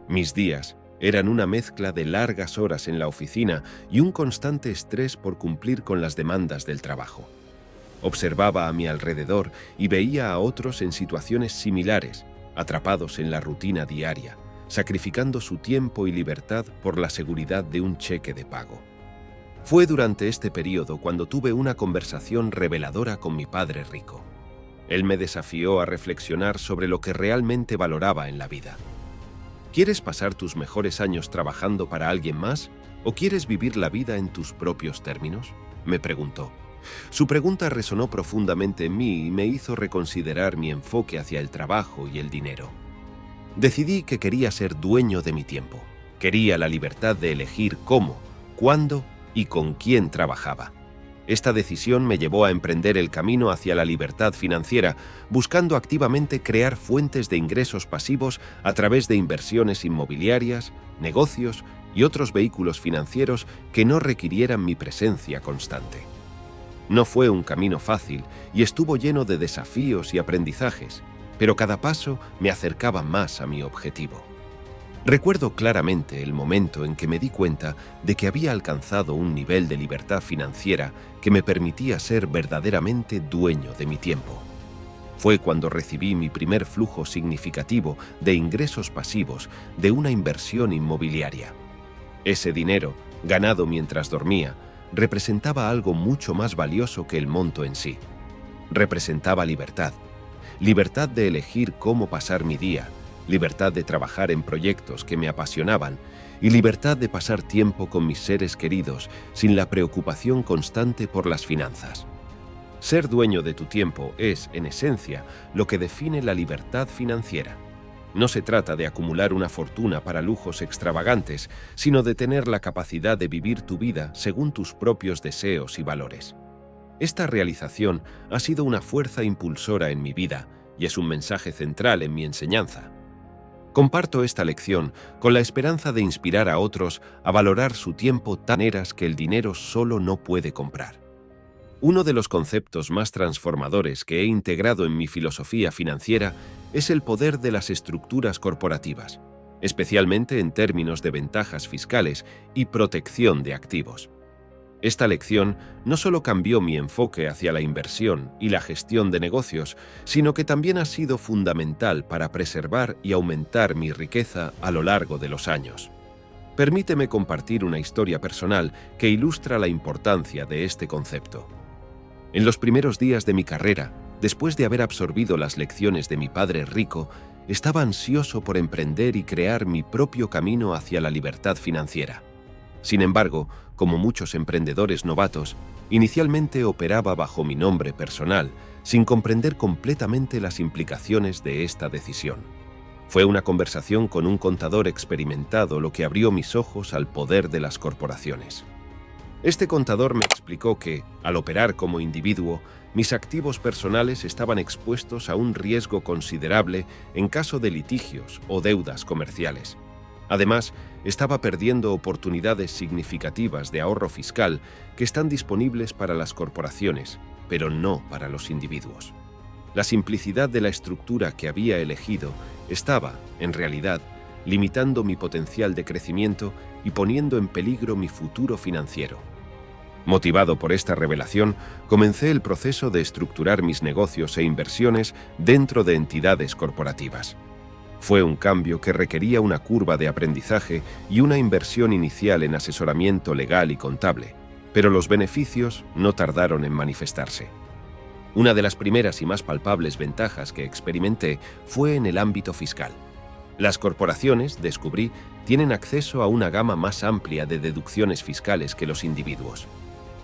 Mis días eran una mezcla de largas horas en la oficina y un constante estrés por cumplir con las demandas del trabajo. Observaba a mi alrededor y veía a otros en situaciones similares, atrapados en la rutina diaria, sacrificando su tiempo y libertad por la seguridad de un cheque de pago. Fue durante este periodo cuando tuve una conversación reveladora con mi padre rico. Él me desafió a reflexionar sobre lo que realmente valoraba en la vida. ¿Quieres pasar tus mejores años trabajando para alguien más o quieres vivir la vida en tus propios términos?, me preguntó. Su pregunta resonó profundamente en mí y me hizo reconsiderar mi enfoque hacia el trabajo y el dinero. Decidí que quería ser dueño de mi tiempo. Quería la libertad de elegir cómo, cuándo y con quién trabajaba. Esta decisión me llevó a emprender el camino hacia la libertad financiera, buscando activamente crear fuentes de ingresos pasivos a través de inversiones inmobiliarias, negocios y otros vehículos financieros que no requirieran mi presencia constante. No fue un camino fácil y estuvo lleno de desafíos y aprendizajes, pero cada paso me acercaba más a mi objetivo. Recuerdo claramente el momento en que me di cuenta de que había alcanzado un nivel de libertad financiera que me permitía ser verdaderamente dueño de mi tiempo. Fue cuando recibí mi primer flujo significativo de ingresos pasivos de una inversión inmobiliaria. Ese dinero, ganado mientras dormía, representaba algo mucho más valioso que el monto en sí. Representaba libertad. Libertad de elegir cómo pasar mi día, libertad de trabajar en proyectos que me apasionaban y libertad de pasar tiempo con mis seres queridos sin la preocupación constante por las finanzas. Ser dueño de tu tiempo es, en esencia, lo que define la libertad financiera. No se trata de acumular una fortuna para lujos extravagantes, sino de tener la capacidad de vivir tu vida según tus propios deseos y valores. Esta realización ha sido una fuerza impulsora en mi vida y es un mensaje central en mi enseñanza. Comparto esta lección con la esperanza de inspirar a otros a valorar su tiempo tan maneras que el dinero solo no puede comprar. Uno de los conceptos más transformadores que he integrado en mi filosofía financiera es el poder de las estructuras corporativas, especialmente en términos de ventajas fiscales y protección de activos. Esta lección no solo cambió mi enfoque hacia la inversión y la gestión de negocios, sino que también ha sido fundamental para preservar y aumentar mi riqueza a lo largo de los años. Permíteme compartir una historia personal que ilustra la importancia de este concepto. En los primeros días de mi carrera, después de haber absorbido las lecciones de mi padre rico, estaba ansioso por emprender y crear mi propio camino hacia la libertad financiera. Sin embargo, como muchos emprendedores novatos, inicialmente operaba bajo mi nombre personal, sin comprender completamente las implicaciones de esta decisión. Fue una conversación con un contador experimentado lo que abrió mis ojos al poder de las corporaciones. Este contador me explicó que, al operar como individuo, mis activos personales estaban expuestos a un riesgo considerable en caso de litigios o deudas comerciales. Además, estaba perdiendo oportunidades significativas de ahorro fiscal que están disponibles para las corporaciones, pero no para los individuos. La simplicidad de la estructura que había elegido estaba, en realidad, limitando mi potencial de crecimiento y poniendo en peligro mi futuro financiero. Motivado por esta revelación, comencé el proceso de estructurar mis negocios e inversiones dentro de entidades corporativas. Fue un cambio que requería una curva de aprendizaje y una inversión inicial en asesoramiento legal y contable, pero los beneficios no tardaron en manifestarse. Una de las primeras y más palpables ventajas que experimenté fue en el ámbito fiscal. Las corporaciones, descubrí, tienen acceso a una gama más amplia de deducciones fiscales que los individuos.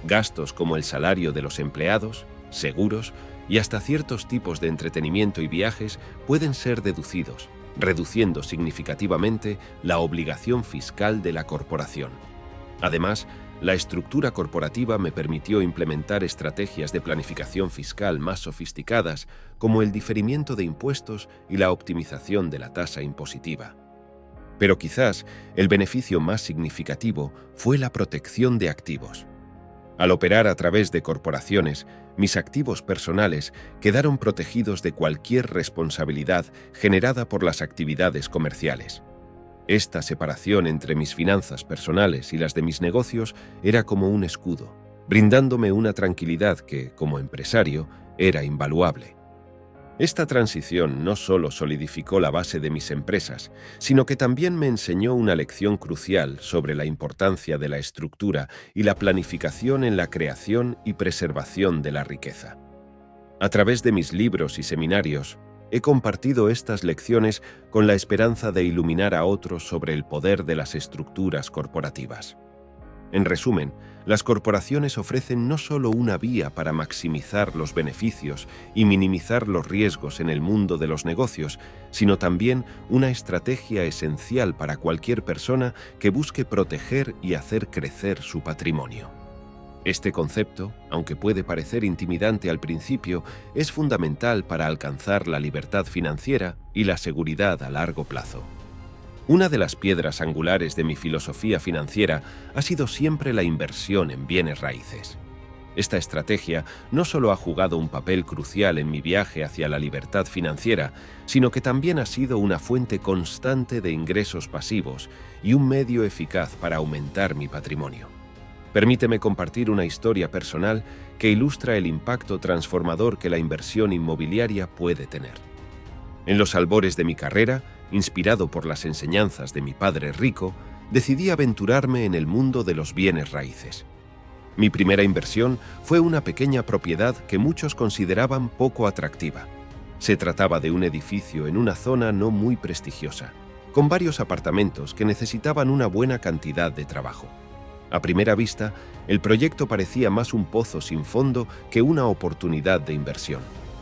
Gastos como el salario de los empleados, seguros y hasta ciertos tipos de entretenimiento y viajes pueden ser deducidos, reduciendo significativamente la obligación fiscal de la corporación. Además, la estructura corporativa me permitió implementar estrategias de planificación fiscal más sofisticadas, como el diferimiento de impuestos y la optimización de la tasa impositiva. Pero quizás el beneficio más significativo fue la protección de activos. Al operar a través de corporaciones, mis activos personales quedaron protegidos de cualquier responsabilidad generada por las actividades comerciales. Esta separación entre mis finanzas personales y las de mis negocios era como un escudo, brindándome una tranquilidad que, como empresario, era invaluable. Esta transición no solo solidificó la base de mis empresas, sino que también me enseñó una lección crucial sobre la importancia de la estructura y la planificación en la creación y preservación de la riqueza. A través de mis libros y seminarios, he compartido estas lecciones con la esperanza de iluminar a otros sobre el poder de las estructuras corporativas. En resumen, las corporaciones ofrecen no solo una vía para maximizar los beneficios y minimizar los riesgos en el mundo de los negocios, sino también una estrategia esencial para cualquier persona que busque proteger y hacer crecer su patrimonio. Este concepto, aunque puede parecer intimidante al principio, es fundamental para alcanzar la libertad financiera y la seguridad a largo plazo. Una de las piedras angulares de mi filosofía financiera ha sido siempre la inversión en bienes raíces. Esta estrategia no solo ha jugado un papel crucial en mi viaje hacia la libertad financiera, sino que también ha sido una fuente constante de ingresos pasivos y un medio eficaz para aumentar mi patrimonio. Permíteme compartir una historia personal que ilustra el impacto transformador que la inversión inmobiliaria puede tener. En los albores de mi carrera, inspirado por las enseñanzas de mi padre rico, decidí aventurarme en el mundo de los bienes raíces. Mi primera inversión fue una pequeña propiedad que muchos consideraban poco atractiva. Se trataba de un edificio en una zona no muy prestigiosa, con varios apartamentos que necesitaban una buena cantidad de trabajo. A primera vista, el proyecto parecía más un pozo sin fondo que una oportunidad de inversión.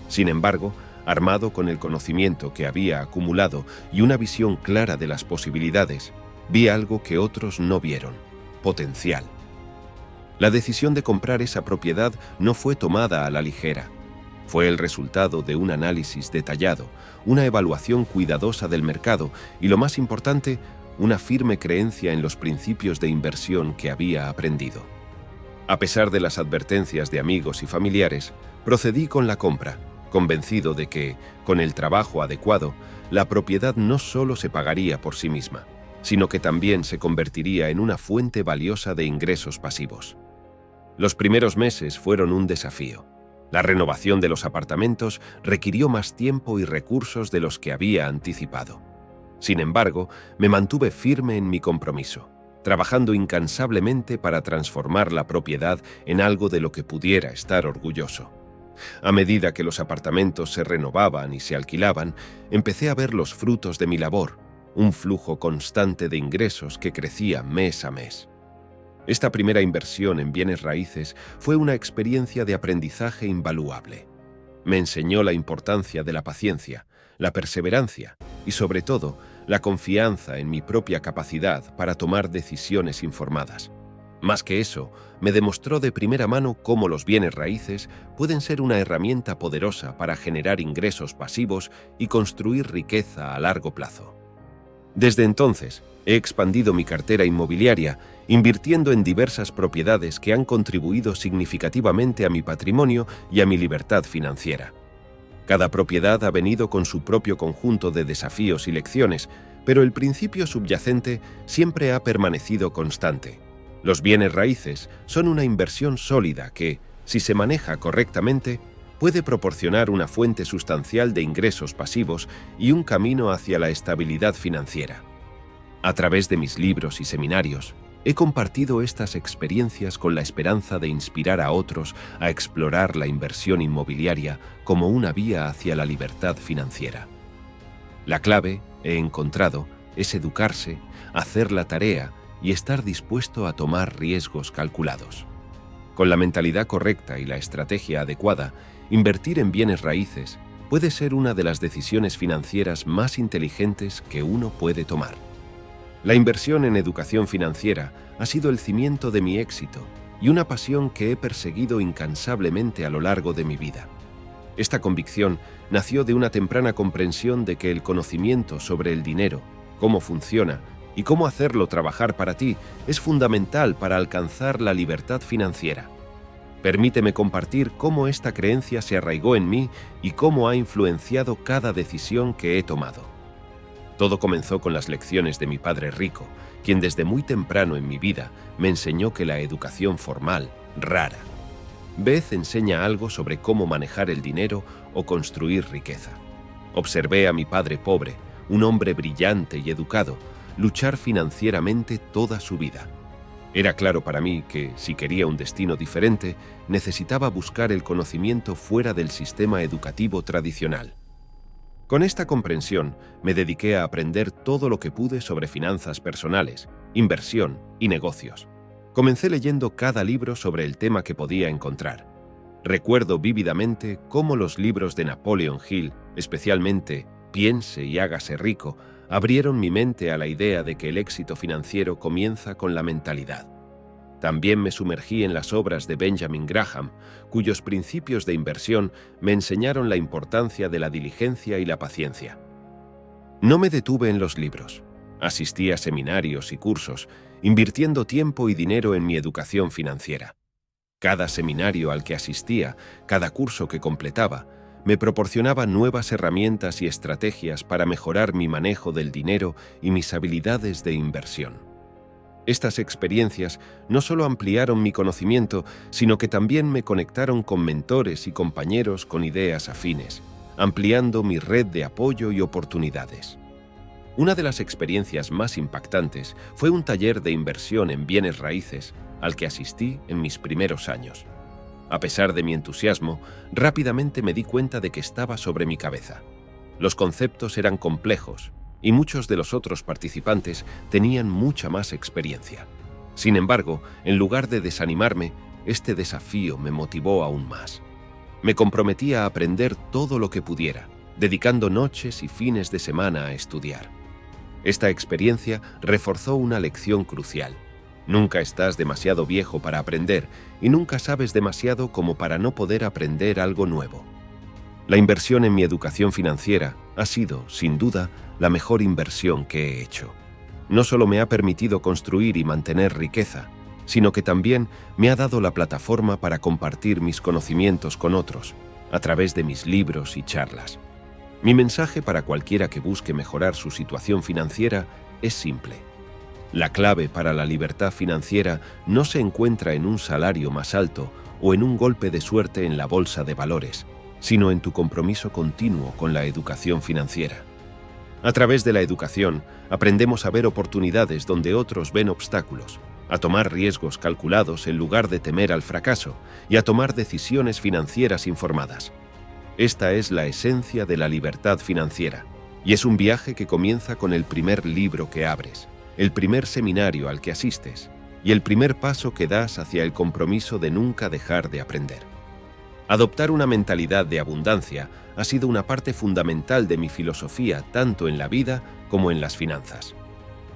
Sin embargo, armado con el conocimiento que había acumulado y una visión clara de las posibilidades, vi algo que otros no vieron: potencial. La decisión de comprar esa propiedad no fue tomada a la ligera. Fue el resultado de un análisis detallado, una evaluación cuidadosa del mercado y, lo más importante, una firme creencia en los principios de inversión que había aprendido. A pesar de las advertencias de amigos y familiares, procedí con la compra, convencido de que, con el trabajo adecuado, la propiedad no solo se pagaría por sí misma, sino que también se convertiría en una fuente valiosa de ingresos pasivos. Los primeros meses fueron un desafío. La renovación de los apartamentos requirió más tiempo y recursos de los que había anticipado. Sin embargo, me mantuve firme en mi compromiso, trabajando incansablemente para transformar la propiedad en algo de lo que pudiera estar orgulloso. A medida que los apartamentos se renovaban y se alquilaban, empecé a ver los frutos de mi labor, un flujo constante de ingresos que crecía mes a mes. Esta primera inversión en bienes raíces fue una experiencia de aprendizaje invaluable. Me enseñó la importancia de la paciencia, la perseverancia y, sobre todo, la confianza en mi propia capacidad para tomar decisiones informadas. Más que eso, me demostró de primera mano cómo los bienes raíces pueden ser una herramienta poderosa para generar ingresos pasivos y construir riqueza a largo plazo. Desde entonces, he expandido mi cartera inmobiliaria, invirtiendo en diversas propiedades que han contribuido significativamente a mi patrimonio y a mi libertad financiera. Cada propiedad ha venido con su propio conjunto de desafíos y lecciones, pero el principio subyacente siempre ha permanecido constante. Los bienes raíces son una inversión sólida que, si se maneja correctamente, puede proporcionar una fuente sustancial de ingresos pasivos y un camino hacia la estabilidad financiera. A través de mis libros y seminarios, he compartido estas experiencias con la esperanza de inspirar a otros a explorar la inversión inmobiliaria como una vía hacia la libertad financiera. La clave, he encontrado, es educarse, hacer la tarea y estar dispuesto a tomar riesgos calculados. Con la mentalidad correcta y la estrategia adecuada, invertir en bienes raíces puede ser una de las decisiones financieras más inteligentes que uno puede tomar. La inversión en educación financiera ha sido el cimiento de mi éxito y una pasión que he perseguido incansablemente a lo largo de mi vida. Esta convicción nació de una temprana comprensión de que el conocimiento sobre el dinero, cómo funciona y cómo hacerlo trabajar para ti es fundamental para alcanzar la libertad financiera. Permíteme compartir cómo esta creencia se arraigó en mí y cómo ha influenciado cada decisión que he tomado. Todo comenzó con las lecciones de mi padre rico, quien desde muy temprano en mi vida me enseñó que la educación formal, rara. Beth enseña algo sobre cómo manejar el dinero o construir riqueza. Observé a mi padre pobre, un hombre brillante y educado, luchar financieramente toda su vida. Era claro para mí que, si quería un destino diferente, necesitaba buscar el conocimiento fuera del sistema educativo tradicional. Con esta comprensión, me dediqué a aprender todo lo que pude sobre finanzas personales, inversión y negocios. Comencé leyendo cada libro sobre el tema que podía encontrar. Recuerdo vívidamente cómo los libros de Napoleon Hill, especialmente Piense y hágase rico, abrieron mi mente a la idea de que el éxito financiero comienza con la mentalidad. También me sumergí en las obras de Benjamin Graham, cuyos principios de inversión me enseñaron la importancia de la diligencia y la paciencia. No me detuve en los libros. Asistí a seminarios y cursos, invirtiendo tiempo y dinero en mi educación financiera. Cada seminario al que asistía, cada curso que completaba, me proporcionaba nuevas herramientas y estrategias para mejorar mi manejo del dinero y mis habilidades de inversión. Estas experiencias no solo ampliaron mi conocimiento, sino que también me conectaron con mentores y compañeros con ideas afines, ampliando mi red de apoyo y oportunidades. Una de las experiencias más impactantes fue un taller de inversión en bienes raíces al que asistí en mis primeros años. A pesar de mi entusiasmo, rápidamente me di cuenta de que estaba sobre mi cabeza. Los conceptos eran complejos y muchos de los otros participantes tenían mucha más experiencia. Sin embargo, en lugar de desanimarme, este desafío me motivó aún más. Me comprometí a aprender todo lo que pudiera, dedicando noches y fines de semana a estudiar. Esta experiencia reforzó una lección crucial. Nunca estás demasiado viejo para aprender y nunca sabes demasiado como para no poder aprender algo nuevo. La inversión en mi educación financiera ha sido, sin duda, la mejor inversión que he hecho. No solo me ha permitido construir y mantener riqueza, sino que también me ha dado la plataforma para compartir mis conocimientos con otros, a través de mis libros y charlas. Mi mensaje para cualquiera que busque mejorar su situación financiera es simple. La clave para la libertad financiera no se encuentra en un salario más alto o en un golpe de suerte en la bolsa de valores, sino en tu compromiso continuo con la educación financiera. A través de la educación, aprendemos a ver oportunidades donde otros ven obstáculos, a tomar riesgos calculados en lugar de temer al fracaso y a tomar decisiones financieras informadas. Esta es la esencia de la libertad financiera, y es un viaje que comienza con el primer libro que abres, el primer seminario al que asistes y el primer paso que das hacia el compromiso de nunca dejar de aprender. Adoptar una mentalidad de abundancia ha sido una parte fundamental de mi filosofía tanto en la vida como en las finanzas.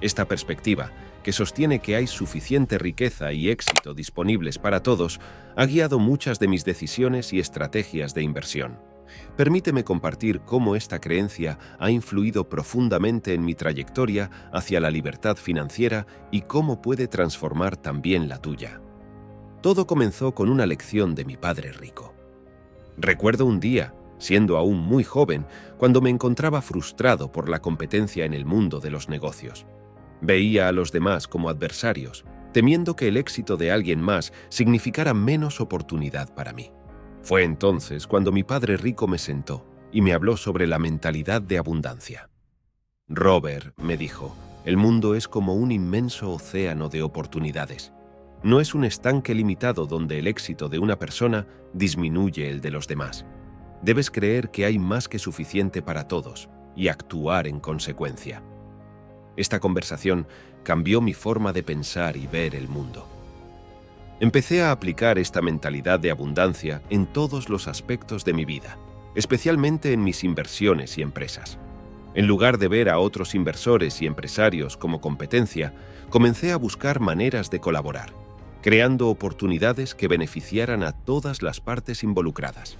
Esta perspectiva, que sostiene que hay suficiente riqueza y éxito disponibles para todos, ha guiado muchas de mis decisiones y estrategias de inversión. Permíteme compartir cómo esta creencia ha influido profundamente en mi trayectoria hacia la libertad financiera y cómo puede transformar también la tuya. Todo comenzó con una lección de mi padre rico. Recuerdo un día, siendo aún muy joven, cuando me encontraba frustrado por la competencia en el mundo de los negocios. Veía a los demás como adversarios, temiendo que el éxito de alguien más significara menos oportunidad para mí. Fue entonces cuando mi padre rico me sentó y me habló sobre la mentalidad de abundancia. Robert, me dijo, el mundo es como un inmenso océano de oportunidades. No es un estanque limitado donde el éxito de una persona disminuye el de los demás. Debes creer que hay más que suficiente para todos y actuar en consecuencia. Esta conversación cambió mi forma de pensar y ver el mundo. Empecé a aplicar esta mentalidad de abundancia en todos los aspectos de mi vida, especialmente en mis inversiones y empresas. En lugar de ver a otros inversores y empresarios como competencia, comencé a buscar maneras de colaborar, creando oportunidades que beneficiaran a todas las partes involucradas.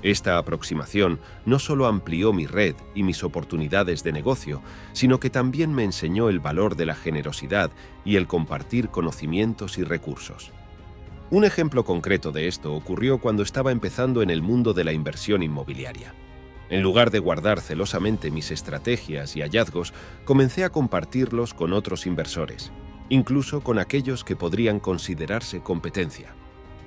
Esta aproximación no solo amplió mi red y mis oportunidades de negocio, sino que también me enseñó el valor de la generosidad y el compartir conocimientos y recursos. Un ejemplo concreto de esto ocurrió cuando estaba empezando en el mundo de la inversión inmobiliaria. En lugar de guardar celosamente mis estrategias y hallazgos, comencé a compartirlos con otros inversores, incluso con aquellos que podrían considerarse competencia.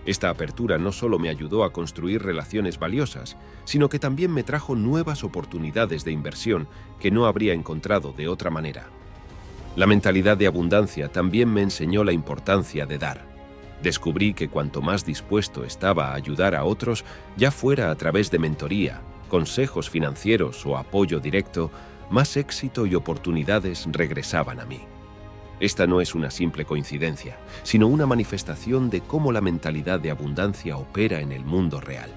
Esta apertura no solo me ayudó a construir relaciones valiosas, sino que también me trajo nuevas oportunidades de inversión que no habría encontrado de otra manera. La mentalidad de abundancia también me enseñó la importancia de dar. Descubrí que cuanto más dispuesto estaba a ayudar a otros, ya fuera a través de mentoría, consejos financieros o apoyo directo, más éxito y oportunidades regresaban a mí. Esta no es una simple coincidencia, sino una manifestación de cómo la mentalidad de abundancia opera en el mundo real.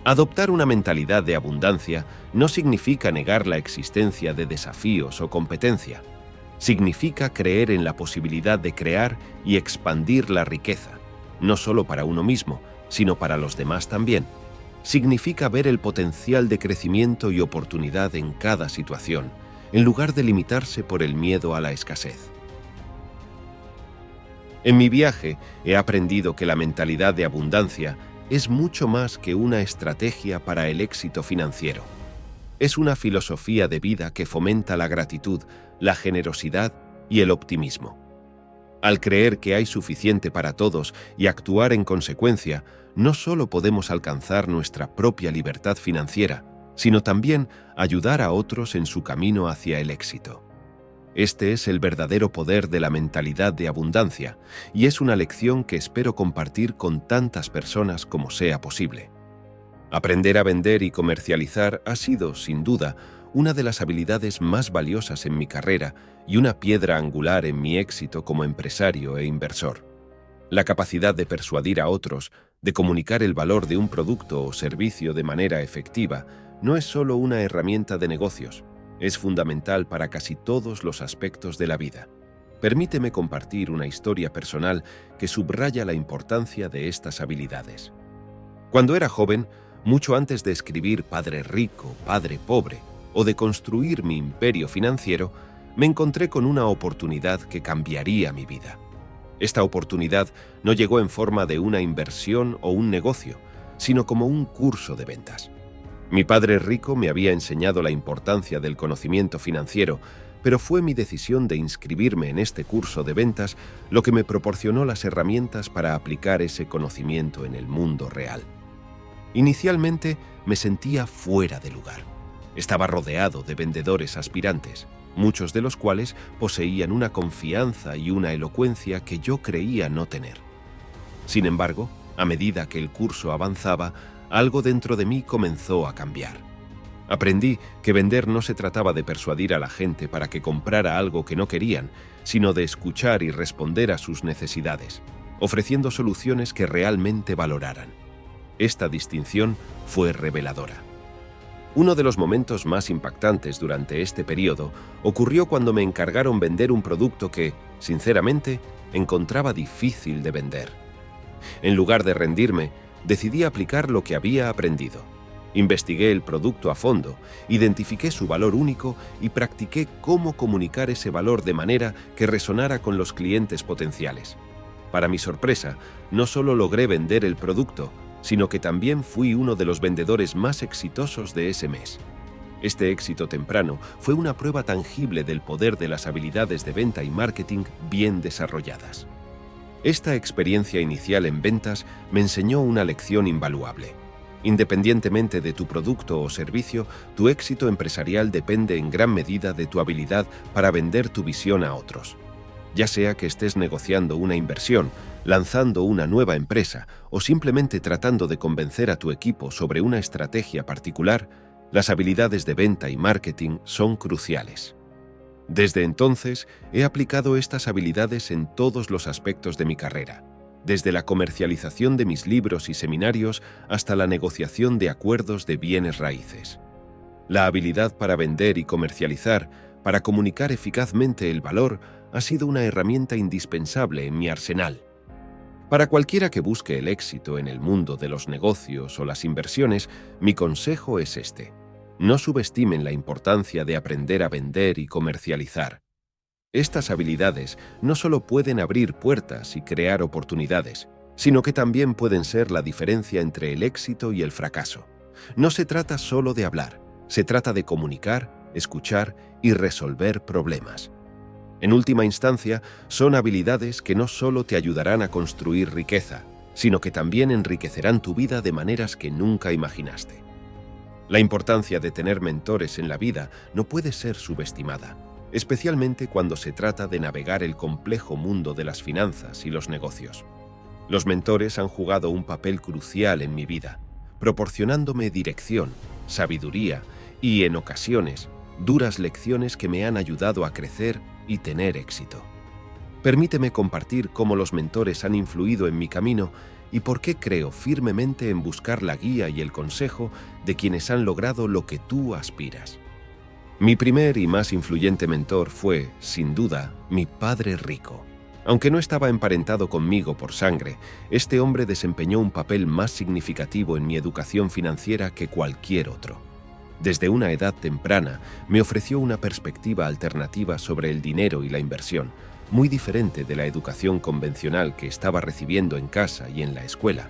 Adoptar una mentalidad de abundancia no significa negar la existencia de desafíos o competencia. Significa creer en la posibilidad de crear y expandir la riqueza, no solo para uno mismo, sino para los demás también. Significa ver el potencial de crecimiento y oportunidad en cada situación, en lugar de limitarse por el miedo a la escasez. En mi viaje he aprendido que la mentalidad de abundancia es mucho más que una estrategia para el éxito financiero. Es una filosofía de vida que fomenta la gratitud, la generosidad y el optimismo. Al creer que hay suficiente para todos y actuar en consecuencia, no solo podemos alcanzar nuestra propia libertad financiera, sino también ayudar a otros en su camino hacia el éxito. Este es el verdadero poder de la mentalidad de abundancia y es una lección que espero compartir con tantas personas como sea posible. Aprender a vender y comercializar ha sido, sin duda, una de las habilidades más valiosas en mi carrera y una piedra angular en mi éxito como empresario e inversor. La capacidad de persuadir a otros, de comunicar el valor de un producto o servicio de manera efectiva, no es solo una herramienta de negocios, es fundamental para casi todos los aspectos de la vida. Permíteme compartir una historia personal que subraya la importancia de estas habilidades. Cuando era joven, mucho antes de escribir Padre Rico, Padre Pobre o de construir mi imperio financiero, me encontré con una oportunidad que cambiaría mi vida. Esta oportunidad no llegó en forma de una inversión o un negocio, sino como un curso de ventas. Mi padre rico me había enseñado la importancia del conocimiento financiero, pero fue mi decisión de inscribirme en este curso de ventas lo que me proporcionó las herramientas para aplicar ese conocimiento en el mundo real. Inicialmente me sentía fuera de lugar. Estaba rodeado de vendedores aspirantes, muchos de los cuales poseían una confianza y una elocuencia que yo creía no tener. Sin embargo, a medida que el curso avanzaba, algo dentro de mí comenzó a cambiar. Aprendí que vender no se trataba de persuadir a la gente para que comprara algo que no querían, sino de escuchar y responder a sus necesidades, ofreciendo soluciones que realmente valoraran. Esta distinción fue reveladora. Uno de los momentos más impactantes durante este periodo ocurrió cuando me encargaron vender un producto que, sinceramente, encontraba difícil de vender. En lugar de rendirme, decidí aplicar lo que había aprendido. Investigué el producto a fondo, identifiqué su valor único y practiqué cómo comunicar ese valor de manera que resonara con los clientes potenciales. Para mi sorpresa, no solo logré vender el producto, sino que también fui uno de los vendedores más exitosos de ese mes. Este éxito temprano fue una prueba tangible del poder de las habilidades de venta y marketing bien desarrolladas. Esta experiencia inicial en ventas me enseñó una lección invaluable. Independientemente de tu producto o servicio, tu éxito empresarial depende en gran medida de tu habilidad para vender tu visión a otros. Ya sea que estés negociando una inversión, lanzando una nueva empresa o simplemente tratando de convencer a tu equipo sobre una estrategia particular, las habilidades de venta y marketing son cruciales. Desde entonces, he aplicado estas habilidades en todos los aspectos de mi carrera, desde la comercialización de mis libros y seminarios hasta la negociación de acuerdos de bienes raíces. La habilidad para vender y comercializar, para comunicar eficazmente el valor, ha sido una herramienta indispensable en mi arsenal. Para cualquiera que busque el éxito en el mundo de los negocios o las inversiones, mi consejo es este: no subestimen la importancia de aprender a vender y comercializar. Estas habilidades no solo pueden abrir puertas y crear oportunidades, sino que también pueden ser la diferencia entre el éxito y el fracaso. No se trata solo de hablar, se trata de comunicar, escuchar y resolver problemas. En última instancia, son habilidades que no solo te ayudarán a construir riqueza, sino que también enriquecerán tu vida de maneras que nunca imaginaste. La importancia de tener mentores en la vida no puede ser subestimada, especialmente cuando se trata de navegar el complejo mundo de las finanzas y los negocios. Los mentores han jugado un papel crucial en mi vida, proporcionándome dirección, sabiduría y, en ocasiones, duras lecciones que me han ayudado a crecer y tener éxito. Permíteme compartir cómo los mentores han influido en mi camino y por qué creo firmemente en buscar la guía y el consejo de quienes han logrado lo que tú aspiras. Mi primer y más influyente mentor fue, sin duda, mi padre rico. Aunque no estaba emparentado conmigo por sangre, este hombre desempeñó un papel más significativo en mi educación financiera que cualquier otro. Desde una edad temprana, me ofreció una perspectiva alternativa sobre el dinero y la inversión, muy diferente de la educación convencional que estaba recibiendo en casa y en la escuela.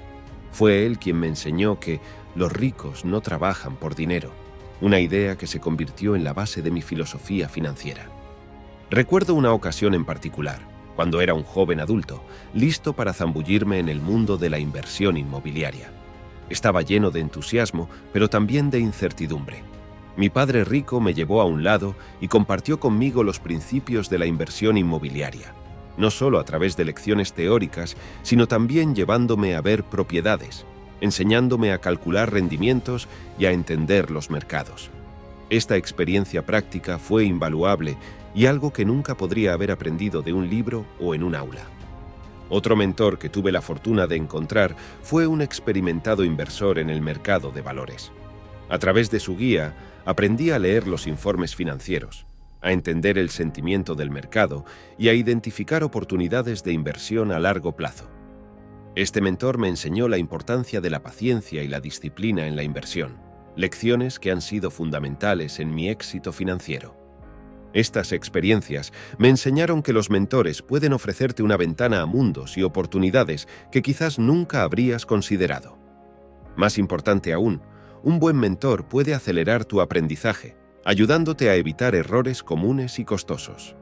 Fue él quien me enseñó que los ricos no trabajan por dinero, una idea que se convirtió en la base de mi filosofía financiera. Recuerdo una ocasión en particular, cuando era un joven adulto, listo para zambullirme en el mundo de la inversión inmobiliaria. Estaba lleno de entusiasmo, pero también de incertidumbre. Mi padre rico me llevó a un lado y compartió conmigo los principios de la inversión inmobiliaria, no solo a través de lecciones teóricas, sino también llevándome a ver propiedades, enseñándome a calcular rendimientos y a entender los mercados. Esta experiencia práctica fue invaluable y algo que nunca podría haber aprendido de un libro o en un aula. Otro mentor que tuve la fortuna de encontrar fue un experimentado inversor en el mercado de valores. A través de su guía, aprendí a leer los informes financieros, a entender el sentimiento del mercado y a identificar oportunidades de inversión a largo plazo. Este mentor me enseñó la importancia de la paciencia y la disciplina en la inversión, lecciones que han sido fundamentales en mi éxito financiero. Estas experiencias me enseñaron que los mentores pueden ofrecerte una ventana a mundos y oportunidades que quizás nunca habrías considerado. Más importante aún, un buen mentor puede acelerar tu aprendizaje, ayudándote a evitar errores comunes y costosos.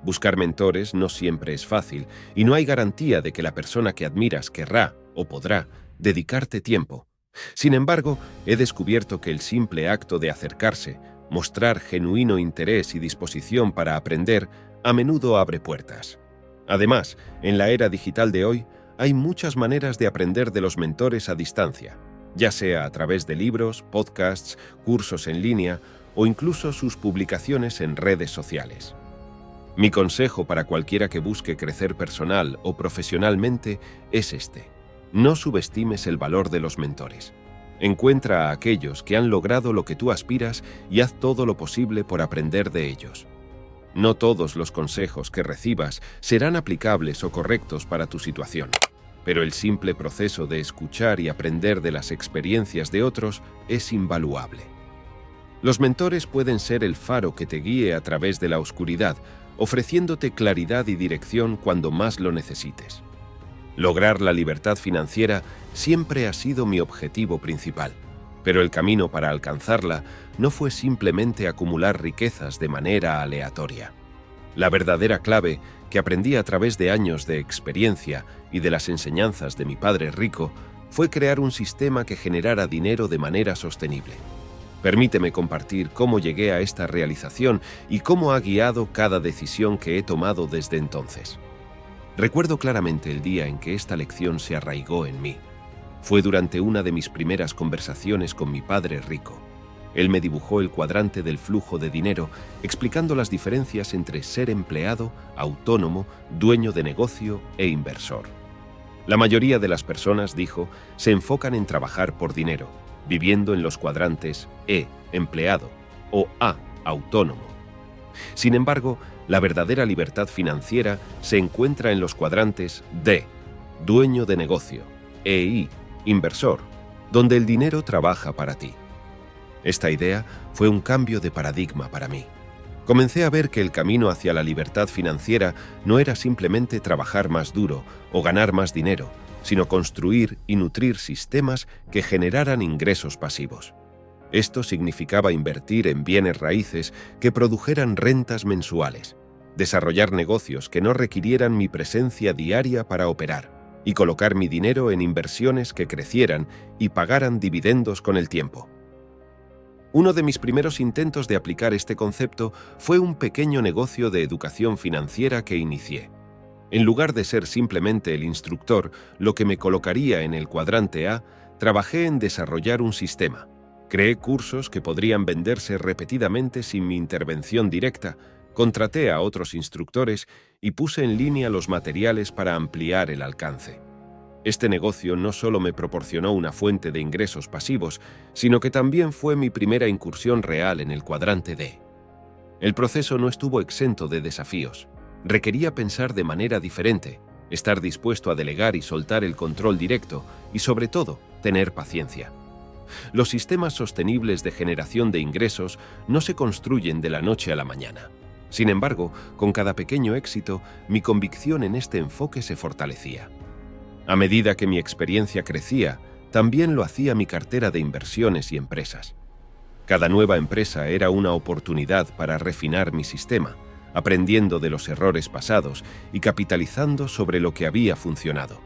Buscar mentores no siempre es fácil y no hay garantía de que la persona que admiras querrá o podrá dedicarte tiempo. Sin embargo, he descubierto que el simple acto de acercarse, mostrar genuino interés y disposición para aprender, a menudo abre puertas. Además, en la era digital de hoy, hay muchas maneras de aprender de los mentores a distancia, ya sea a través de libros, podcasts, cursos en línea o incluso sus publicaciones en redes sociales. Mi consejo para cualquiera que busque crecer personal o profesionalmente es este: no subestimes el valor de los mentores. Encuentra a aquellos que han logrado lo que tú aspiras y haz todo lo posible por aprender de ellos. No todos los consejos que recibas serán aplicables o correctos para tu situación, pero el simple proceso de escuchar y aprender de las experiencias de otros es invaluable. Los mentores pueden ser el faro que te guíe a través de la oscuridad, ofreciéndote claridad y dirección cuando más lo necesites. Lograr la libertad financiera siempre ha sido mi objetivo principal, pero el camino para alcanzarla no fue simplemente acumular riquezas de manera aleatoria. La verdadera clave, que aprendí a través de años de experiencia y de las enseñanzas de mi padre rico, fue crear un sistema que generara dinero de manera sostenible. Permíteme compartir cómo llegué a esta realización y cómo ha guiado cada decisión que he tomado desde entonces. Recuerdo claramente el día en que esta lección se arraigó en mí. Fue durante una de mis primeras conversaciones con mi padre rico. Él me dibujó el cuadrante del flujo de dinero, explicando las diferencias entre ser empleado, autónomo, dueño de negocio e inversor. La mayoría de las personas, dijo, se enfocan en trabajar por dinero, viviendo en los cuadrantes E, empleado, o A, autónomo. Sin embargo, la verdadera libertad financiera se encuentra en los cuadrantes D, dueño de negocio, e I, inversor, donde el dinero trabaja para ti. Esta idea fue un cambio de paradigma para mí. Comencé a ver que el camino hacia la libertad financiera no era simplemente trabajar más duro o ganar más dinero, sino construir y nutrir sistemas que generaran ingresos pasivos. Esto significaba invertir en bienes raíces que produjeran rentas mensuales, desarrollar negocios que no requirieran mi presencia diaria para operar, y colocar mi dinero en inversiones que crecieran y pagaran dividendos con el tiempo. Uno de mis primeros intentos de aplicar este concepto fue un pequeño negocio de educación financiera que inicié. En lugar de ser simplemente el instructor, lo que me colocaría en el cuadrante A, trabajé en desarrollar un sistema. Creé cursos que podrían venderse repetidamente sin mi intervención directa, contraté a otros instructores y puse en línea los materiales para ampliar el alcance. Este negocio no solo me proporcionó una fuente de ingresos pasivos, sino que también fue mi primera incursión real en el cuadrante D. El proceso no estuvo exento de desafíos. Requería pensar de manera diferente, estar dispuesto a delegar y soltar el control directo y, sobre todo, tener paciencia. Los sistemas sostenibles de generación de ingresos no se construyen de la noche a la mañana. Sin embargo, con cada pequeño éxito, mi convicción en este enfoque se fortalecía. A medida que mi experiencia crecía, también lo hacía mi cartera de inversiones y empresas. Cada nueva empresa era una oportunidad para refinar mi sistema, aprendiendo de los errores pasados y capitalizando sobre lo que había funcionado.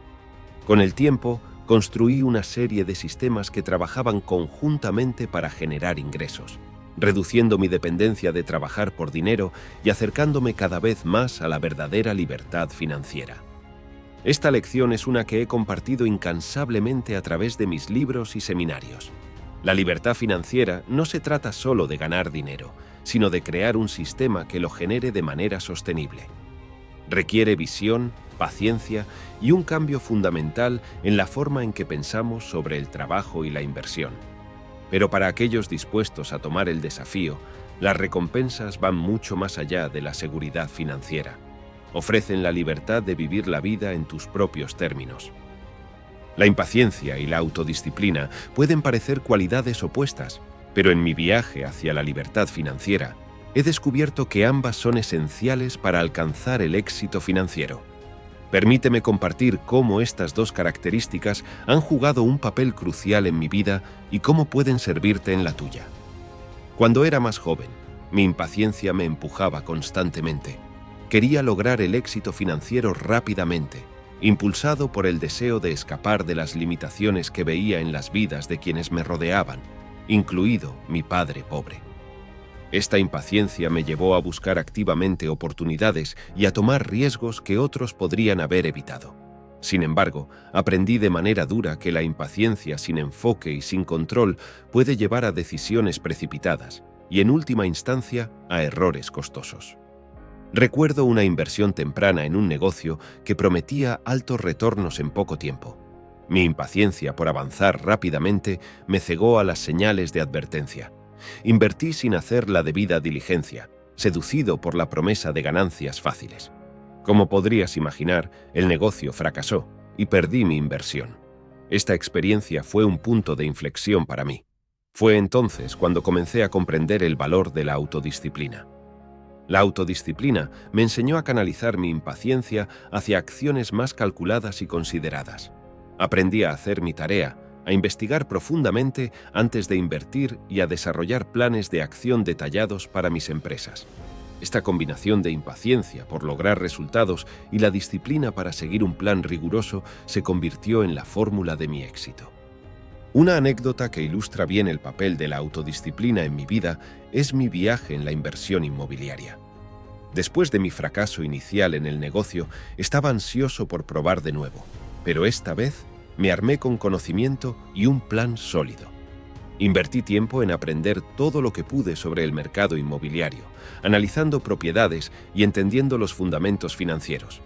Con el tiempo, construí una serie de sistemas que trabajaban conjuntamente para generar ingresos, reduciendo mi dependencia de trabajar por dinero y acercándome cada vez más a la verdadera libertad financiera. Esta lección es una que he compartido incansablemente a través de mis libros y seminarios. La libertad financiera no se trata solo de ganar dinero, sino de crear un sistema que lo genere de manera sostenible. Requiere visión, paciencia y un cambio fundamental en la forma en que pensamos sobre el trabajo y la inversión. Pero para aquellos dispuestos a tomar el desafío, las recompensas van mucho más allá de la seguridad financiera. Ofrecen la libertad de vivir la vida en tus propios términos. La impaciencia y la autodisciplina pueden parecer cualidades opuestas, pero en mi viaje hacia la libertad financiera, he descubierto que ambas son esenciales para alcanzar el éxito financiero. Permíteme compartir cómo estas dos características han jugado un papel crucial en mi vida y cómo pueden servirte en la tuya. Cuando era más joven, mi impaciencia me empujaba constantemente. Quería lograr el éxito financiero rápidamente, impulsado por el deseo de escapar de las limitaciones que veía en las vidas de quienes me rodeaban, incluido mi padre pobre. Esta impaciencia me llevó a buscar activamente oportunidades y a tomar riesgos que otros podrían haber evitado. Sin embargo, aprendí de manera dura que la impaciencia sin enfoque y sin control puede llevar a decisiones precipitadas y, en última instancia, a errores costosos. Recuerdo una inversión temprana en un negocio que prometía altos retornos en poco tiempo. Mi impaciencia por avanzar rápidamente me cegó a las señales de advertencia. Invertí sin hacer la debida diligencia, seducido por la promesa de ganancias fáciles. Como podrías imaginar, el negocio fracasó y perdí mi inversión. Esta experiencia fue un punto de inflexión para mí. Fue entonces cuando comencé a comprender el valor de la autodisciplina. La autodisciplina me enseñó a canalizar mi impaciencia hacia acciones más calculadas y consideradas. Aprendí a hacer mi tarea, a investigar profundamente antes de invertir y a desarrollar planes de acción detallados para mis empresas. Esta combinación de impaciencia por lograr resultados y la disciplina para seguir un plan riguroso se convirtió en la fórmula de mi éxito. Una anécdota que ilustra bien el papel de la autodisciplina en mi vida es mi viaje en la inversión inmobiliaria. Después de mi fracaso inicial en el negocio, estaba ansioso por probar de nuevo, pero esta vez me armé con conocimiento y un plan sólido. Invertí tiempo en aprender todo lo que pude sobre el mercado inmobiliario, analizando propiedades y entendiendo los fundamentos financieros.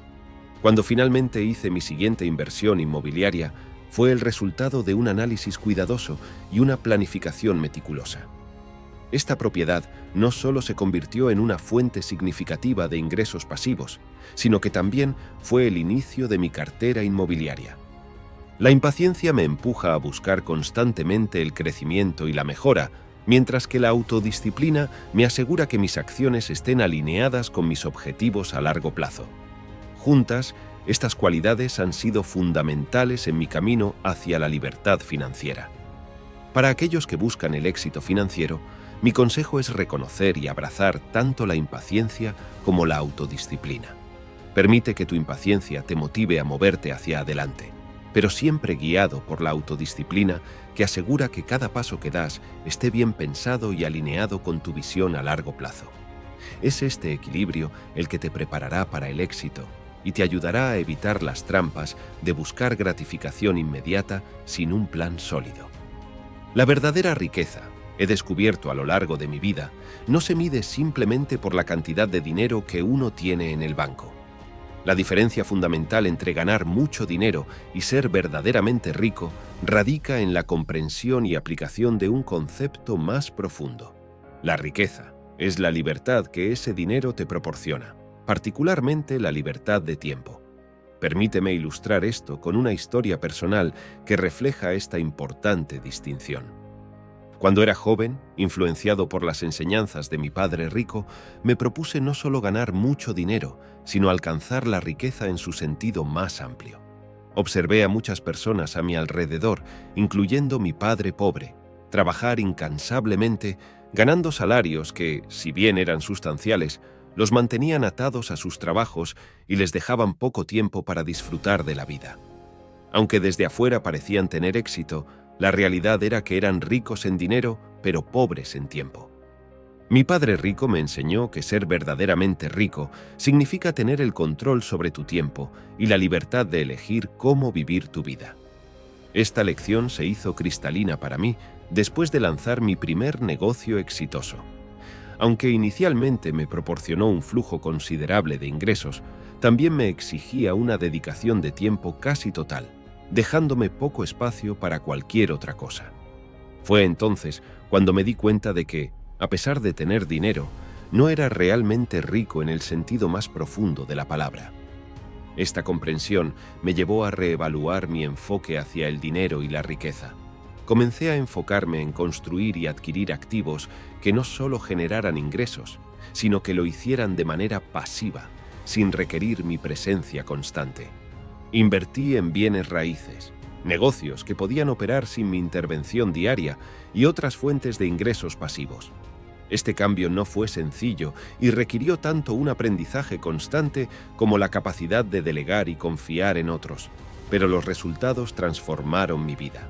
Cuando finalmente hice mi siguiente inversión inmobiliaria, fue el resultado de un análisis cuidadoso y una planificación meticulosa. Esta propiedad no solo se convirtió en una fuente significativa de ingresos pasivos, sino que también fue el inicio de mi cartera inmobiliaria. La impaciencia me empuja a buscar constantemente el crecimiento y la mejora, mientras que la autodisciplina me asegura que mis acciones estén alineadas con mis objetivos a largo plazo. Juntas, estas cualidades han sido fundamentales en mi camino hacia la libertad financiera. Para aquellos que buscan el éxito financiero, mi consejo es reconocer y abrazar tanto la impaciencia como la autodisciplina. Permite que tu impaciencia te motive a moverte hacia adelante, pero siempre guiado por la autodisciplina que asegura que cada paso que das esté bien pensado y alineado con tu visión a largo plazo. Es este equilibrio el que te preparará para el éxito y te ayudará a evitar las trampas de buscar gratificación inmediata sin un plan sólido. La verdadera riqueza, he descubierto a lo largo de mi vida, no se mide simplemente por la cantidad de dinero que uno tiene en el banco. La diferencia fundamental entre ganar mucho dinero y ser verdaderamente rico radica en la comprensión y aplicación de un concepto más profundo. La riqueza es la libertad que ese dinero te proporciona, particularmente la libertad de tiempo. Permíteme ilustrar esto con una historia personal que refleja esta importante distinción. Cuando era joven, influenciado por las enseñanzas de mi padre rico, me propuse no solo ganar mucho dinero, sino alcanzar la riqueza en su sentido más amplio. Observé a muchas personas a mi alrededor, incluyendo mi padre pobre, trabajar incansablemente, ganando salarios que, si bien eran sustanciales, los mantenían atados a sus trabajos y les dejaban poco tiempo para disfrutar de la vida. Aunque desde afuera parecían tener éxito, la realidad era que eran ricos en dinero, pero pobres en tiempo. Mi padre rico me enseñó que ser verdaderamente rico significa tener el control sobre tu tiempo y la libertad de elegir cómo vivir tu vida. Esta lección se hizo cristalina para mí después de lanzar mi primer negocio exitoso. Aunque inicialmente me proporcionó un flujo considerable de ingresos, también me exigía una dedicación de tiempo casi total, dejándome poco espacio para cualquier otra cosa. Fue entonces cuando me di cuenta de que, a pesar de tener dinero, no era realmente rico en el sentido más profundo de la palabra. Esta comprensión me llevó a reevaluar mi enfoque hacia el dinero y la riqueza. Comencé a enfocarme en construir y adquirir activos que no solo generaran ingresos, sino que lo hicieran de manera pasiva, sin requerir mi presencia constante. Invertí en bienes raíces, negocios que podían operar sin mi intervención diaria y otras fuentes de ingresos pasivos. Este cambio no fue sencillo y requirió tanto un aprendizaje constante como la capacidad de delegar y confiar en otros, pero los resultados transformaron mi vida.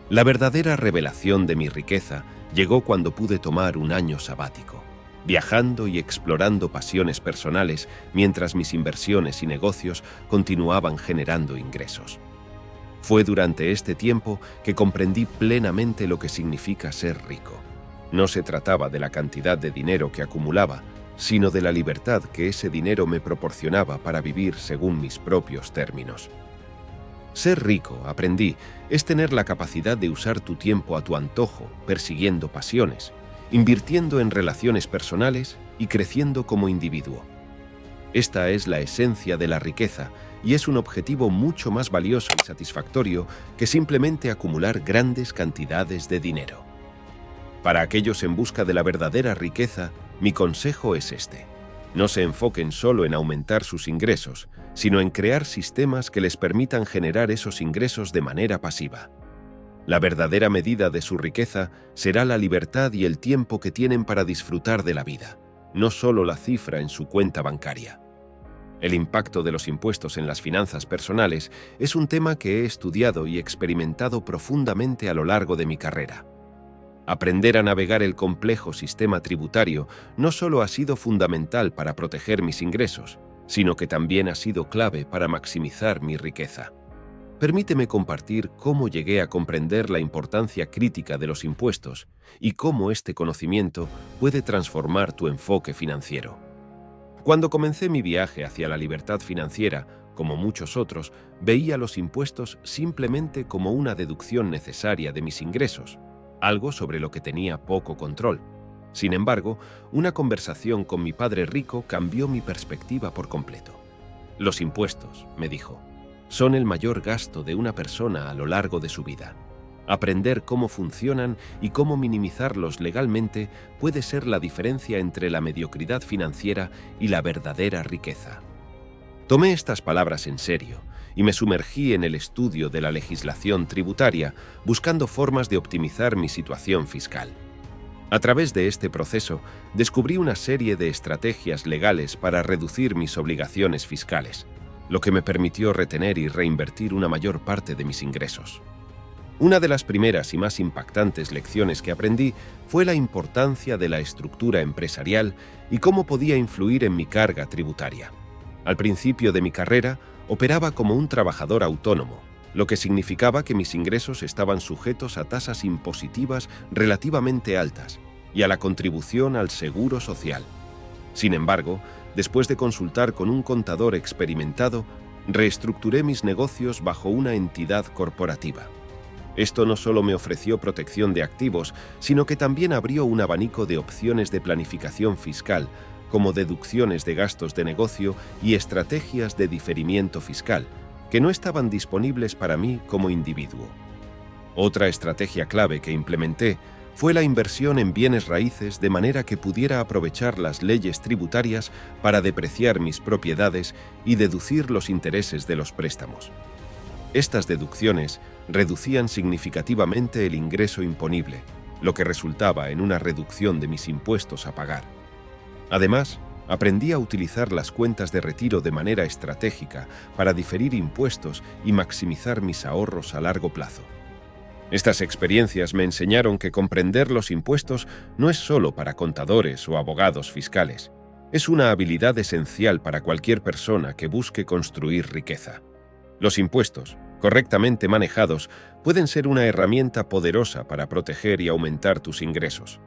La verdadera revelación de mi riqueza llegó cuando pude tomar un año sabático, viajando y explorando pasiones personales mientras mis inversiones y negocios continuaban generando ingresos. Fue durante este tiempo que comprendí plenamente lo que significa ser rico. No se trataba de la cantidad de dinero que acumulaba, sino de la libertad que ese dinero me proporcionaba para vivir según mis propios términos. Ser rico, aprendí, es tener la capacidad de usar tu tiempo a tu antojo, persiguiendo pasiones, invirtiendo en relaciones personales y creciendo como individuo. Esta es la esencia de la riqueza y es un objetivo mucho más valioso y satisfactorio que simplemente acumular grandes cantidades de dinero. Para aquellos en busca de la verdadera riqueza, mi consejo es este: no se enfoquen solo en aumentar sus ingresos, sino en crear sistemas que les permitan generar esos ingresos de manera pasiva. La verdadera medida de su riqueza será la libertad y el tiempo que tienen para disfrutar de la vida, no solo la cifra en su cuenta bancaria. El impacto de los impuestos en las finanzas personales es un tema que he estudiado y experimentado profundamente a lo largo de mi carrera. Aprender a navegar el complejo sistema tributario no solo ha sido fundamental para proteger mis ingresos, sino que también ha sido clave para maximizar mi riqueza. Permíteme compartir cómo llegué a comprender la importancia crítica de los impuestos y cómo este conocimiento puede transformar tu enfoque financiero. Cuando comencé mi viaje hacia la libertad financiera, como muchos otros, veía los impuestos simplemente como una deducción necesaria de mis ingresos, algo sobre lo que tenía poco control. Sin embargo, una conversación con mi padre rico cambió mi perspectiva por completo. Los impuestos, me dijo, son el mayor gasto de una persona a lo largo de su vida. Aprender cómo funcionan y cómo minimizarlos legalmente puede ser la diferencia entre la mediocridad financiera y la verdadera riqueza. Tomé estas palabras en serio y me sumergí en el estudio de la legislación tributaria, buscando formas de optimizar mi situación fiscal. A través de este proceso, descubrí una serie de estrategias legales para reducir mis obligaciones fiscales, lo que me permitió retener y reinvertir una mayor parte de mis ingresos. Una de las primeras y más impactantes lecciones que aprendí fue la importancia de la estructura empresarial y cómo podía influir en mi carga tributaria. Al principio de mi carrera, operaba como un trabajador autónomo, lo que significaba que mis ingresos estaban sujetos a tasas impositivas relativamente altas y a la contribución al seguro social. Sin embargo, después de consultar con un contador experimentado, reestructuré mis negocios bajo una entidad corporativa. Esto no solo me ofreció protección de activos, sino que también abrió un abanico de opciones de planificación fiscal, como deducciones de gastos de negocio y estrategias de diferimiento fiscal, que no estaban disponibles para mí como individuo. Otra estrategia clave que implementé fue la inversión en bienes raíces de manera que pudiera aprovechar las leyes tributarias para depreciar mis propiedades y deducir los intereses de los préstamos. Estas deducciones reducían significativamente el ingreso imponible, lo que resultaba en una reducción de mis impuestos a pagar. Además, Aprendí a utilizar las cuentas de retiro de manera estratégica para diferir impuestos y maximizar mis ahorros a largo plazo. Estas experiencias me enseñaron que comprender los impuestos no es solo para contadores o abogados fiscales. Es una habilidad esencial para cualquier persona que busque construir riqueza. Los impuestos, correctamente manejados, pueden ser una herramienta poderosa para proteger y aumentar tus ingresos.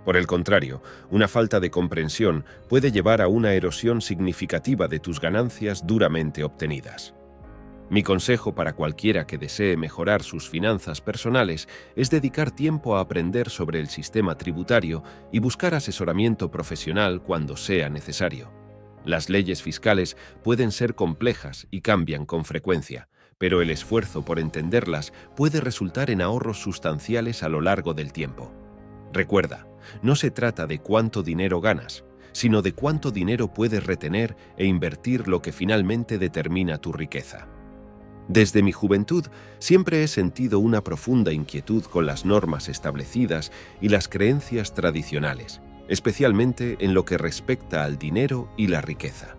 Por el contrario, una falta de comprensión puede llevar a una erosión significativa de tus ganancias duramente obtenidas. Mi consejo para cualquiera que desee mejorar sus finanzas personales es dedicar tiempo a aprender sobre el sistema tributario y buscar asesoramiento profesional cuando sea necesario. Las leyes fiscales pueden ser complejas y cambian con frecuencia, pero el esfuerzo por entenderlas puede resultar en ahorros sustanciales a lo largo del tiempo. Recuerda, no se trata de cuánto dinero ganas, sino de cuánto dinero puedes retener e invertir, lo que finalmente determina tu riqueza. Desde mi juventud siempre he sentido una profunda inquietud con las normas establecidas y las creencias tradicionales, especialmente en lo que respecta al dinero y la riqueza.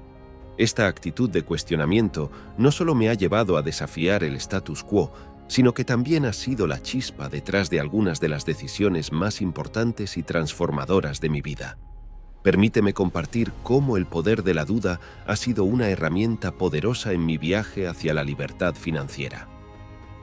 Esta actitud de cuestionamiento no solo me ha llevado a desafiar el status quo, sino que también ha sido la chispa detrás de algunas de las decisiones más importantes y transformadoras de mi vida. Permíteme compartir cómo el poder de la duda ha sido una herramienta poderosa en mi viaje hacia la libertad financiera.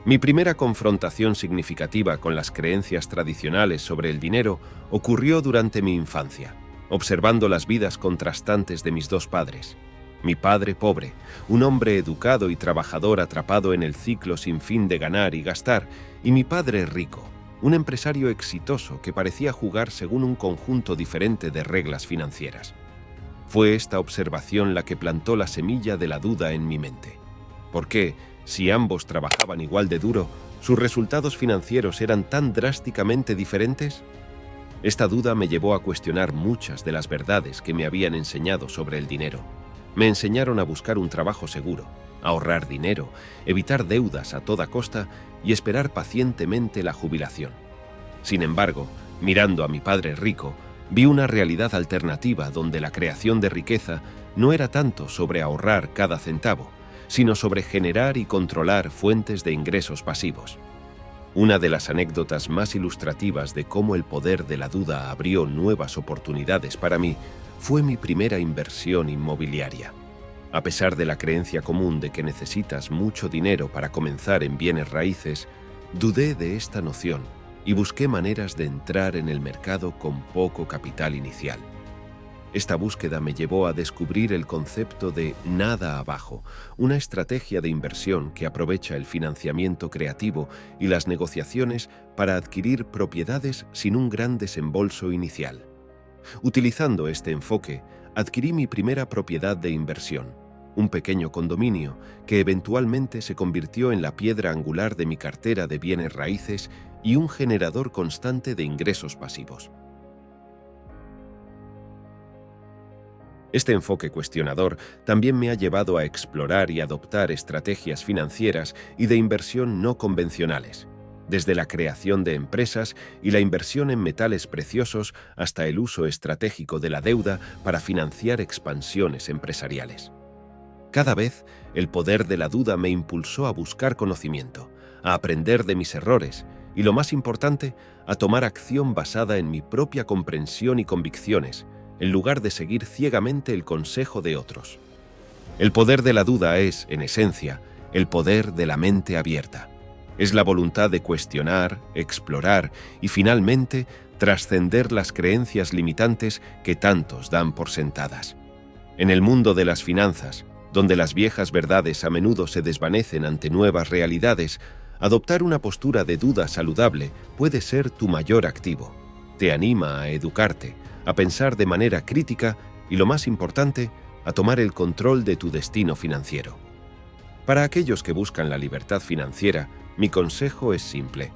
Mi primera confrontación significativa con las creencias tradicionales sobre el dinero ocurrió durante mi infancia, observando las vidas contrastantes de mis dos padres. Mi padre pobre, un hombre educado y trabajador atrapado en el ciclo sin fin de ganar y gastar, y mi padre rico, un empresario exitoso que parecía jugar según un conjunto diferente de reglas financieras. Fue esta observación la que plantó la semilla de la duda en mi mente. ¿Por qué, si ambos trabajaban igual de duro, sus resultados financieros eran tan drásticamente diferentes? Esta duda me llevó a cuestionar muchas de las verdades que me habían enseñado sobre el dinero. Me enseñaron a buscar un trabajo seguro, a ahorrar dinero, evitar deudas a toda costa y esperar pacientemente la jubilación. Sin embargo, mirando a mi padre rico, vi una realidad alternativa donde la creación de riqueza no era tanto sobre ahorrar cada centavo, sino sobre generar y controlar fuentes de ingresos pasivos. Una de las anécdotas más ilustrativas de cómo el poder de la duda abrió nuevas oportunidades para mí fue mi primera inversión inmobiliaria. A pesar de la creencia común de que necesitas mucho dinero para comenzar en bienes raíces, dudé de esta noción y busqué maneras de entrar en el mercado con poco capital inicial. Esta búsqueda me llevó a descubrir el concepto de nada abajo, una estrategia de inversión que aprovecha el financiamiento creativo y las negociaciones para adquirir propiedades sin un gran desembolso inicial. Utilizando este enfoque, adquirí mi primera propiedad de inversión, un pequeño condominio que eventualmente se convirtió en la piedra angular de mi cartera de bienes raíces y un generador constante de ingresos pasivos. Este enfoque cuestionador también me ha llevado a explorar y adoptar estrategias financieras y de inversión no convencionales, desde la creación de empresas y la inversión en metales preciosos hasta el uso estratégico de la deuda para financiar expansiones empresariales. Cada vez, el poder de la duda me impulsó a buscar conocimiento, a aprender de mis errores y, lo más importante, a tomar acción basada en mi propia comprensión y convicciones, en lugar de seguir ciegamente el consejo de otros. El poder de la duda es, en esencia, el poder de la mente abierta. Es la voluntad de cuestionar, explorar y, finalmente, trascender las creencias limitantes que tantos dan por sentadas. En el mundo de las finanzas, donde las viejas verdades a menudo se desvanecen ante nuevas realidades, adoptar una postura de duda saludable puede ser tu mayor activo. Te anima a educarte, a pensar de manera crítica y, lo más importante, a tomar el control de tu destino financiero. Para aquellos que buscan la libertad financiera, mi consejo es simple: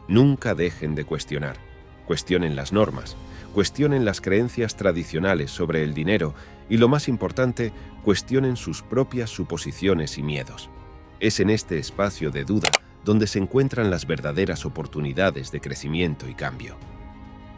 nunca dejen de cuestionar. Cuestionen las normas, cuestionen las creencias tradicionales sobre el dinero y, lo más importante, cuestionen sus propias suposiciones y miedos. Es en este espacio de duda donde se encuentran las verdaderas oportunidades de crecimiento y cambio.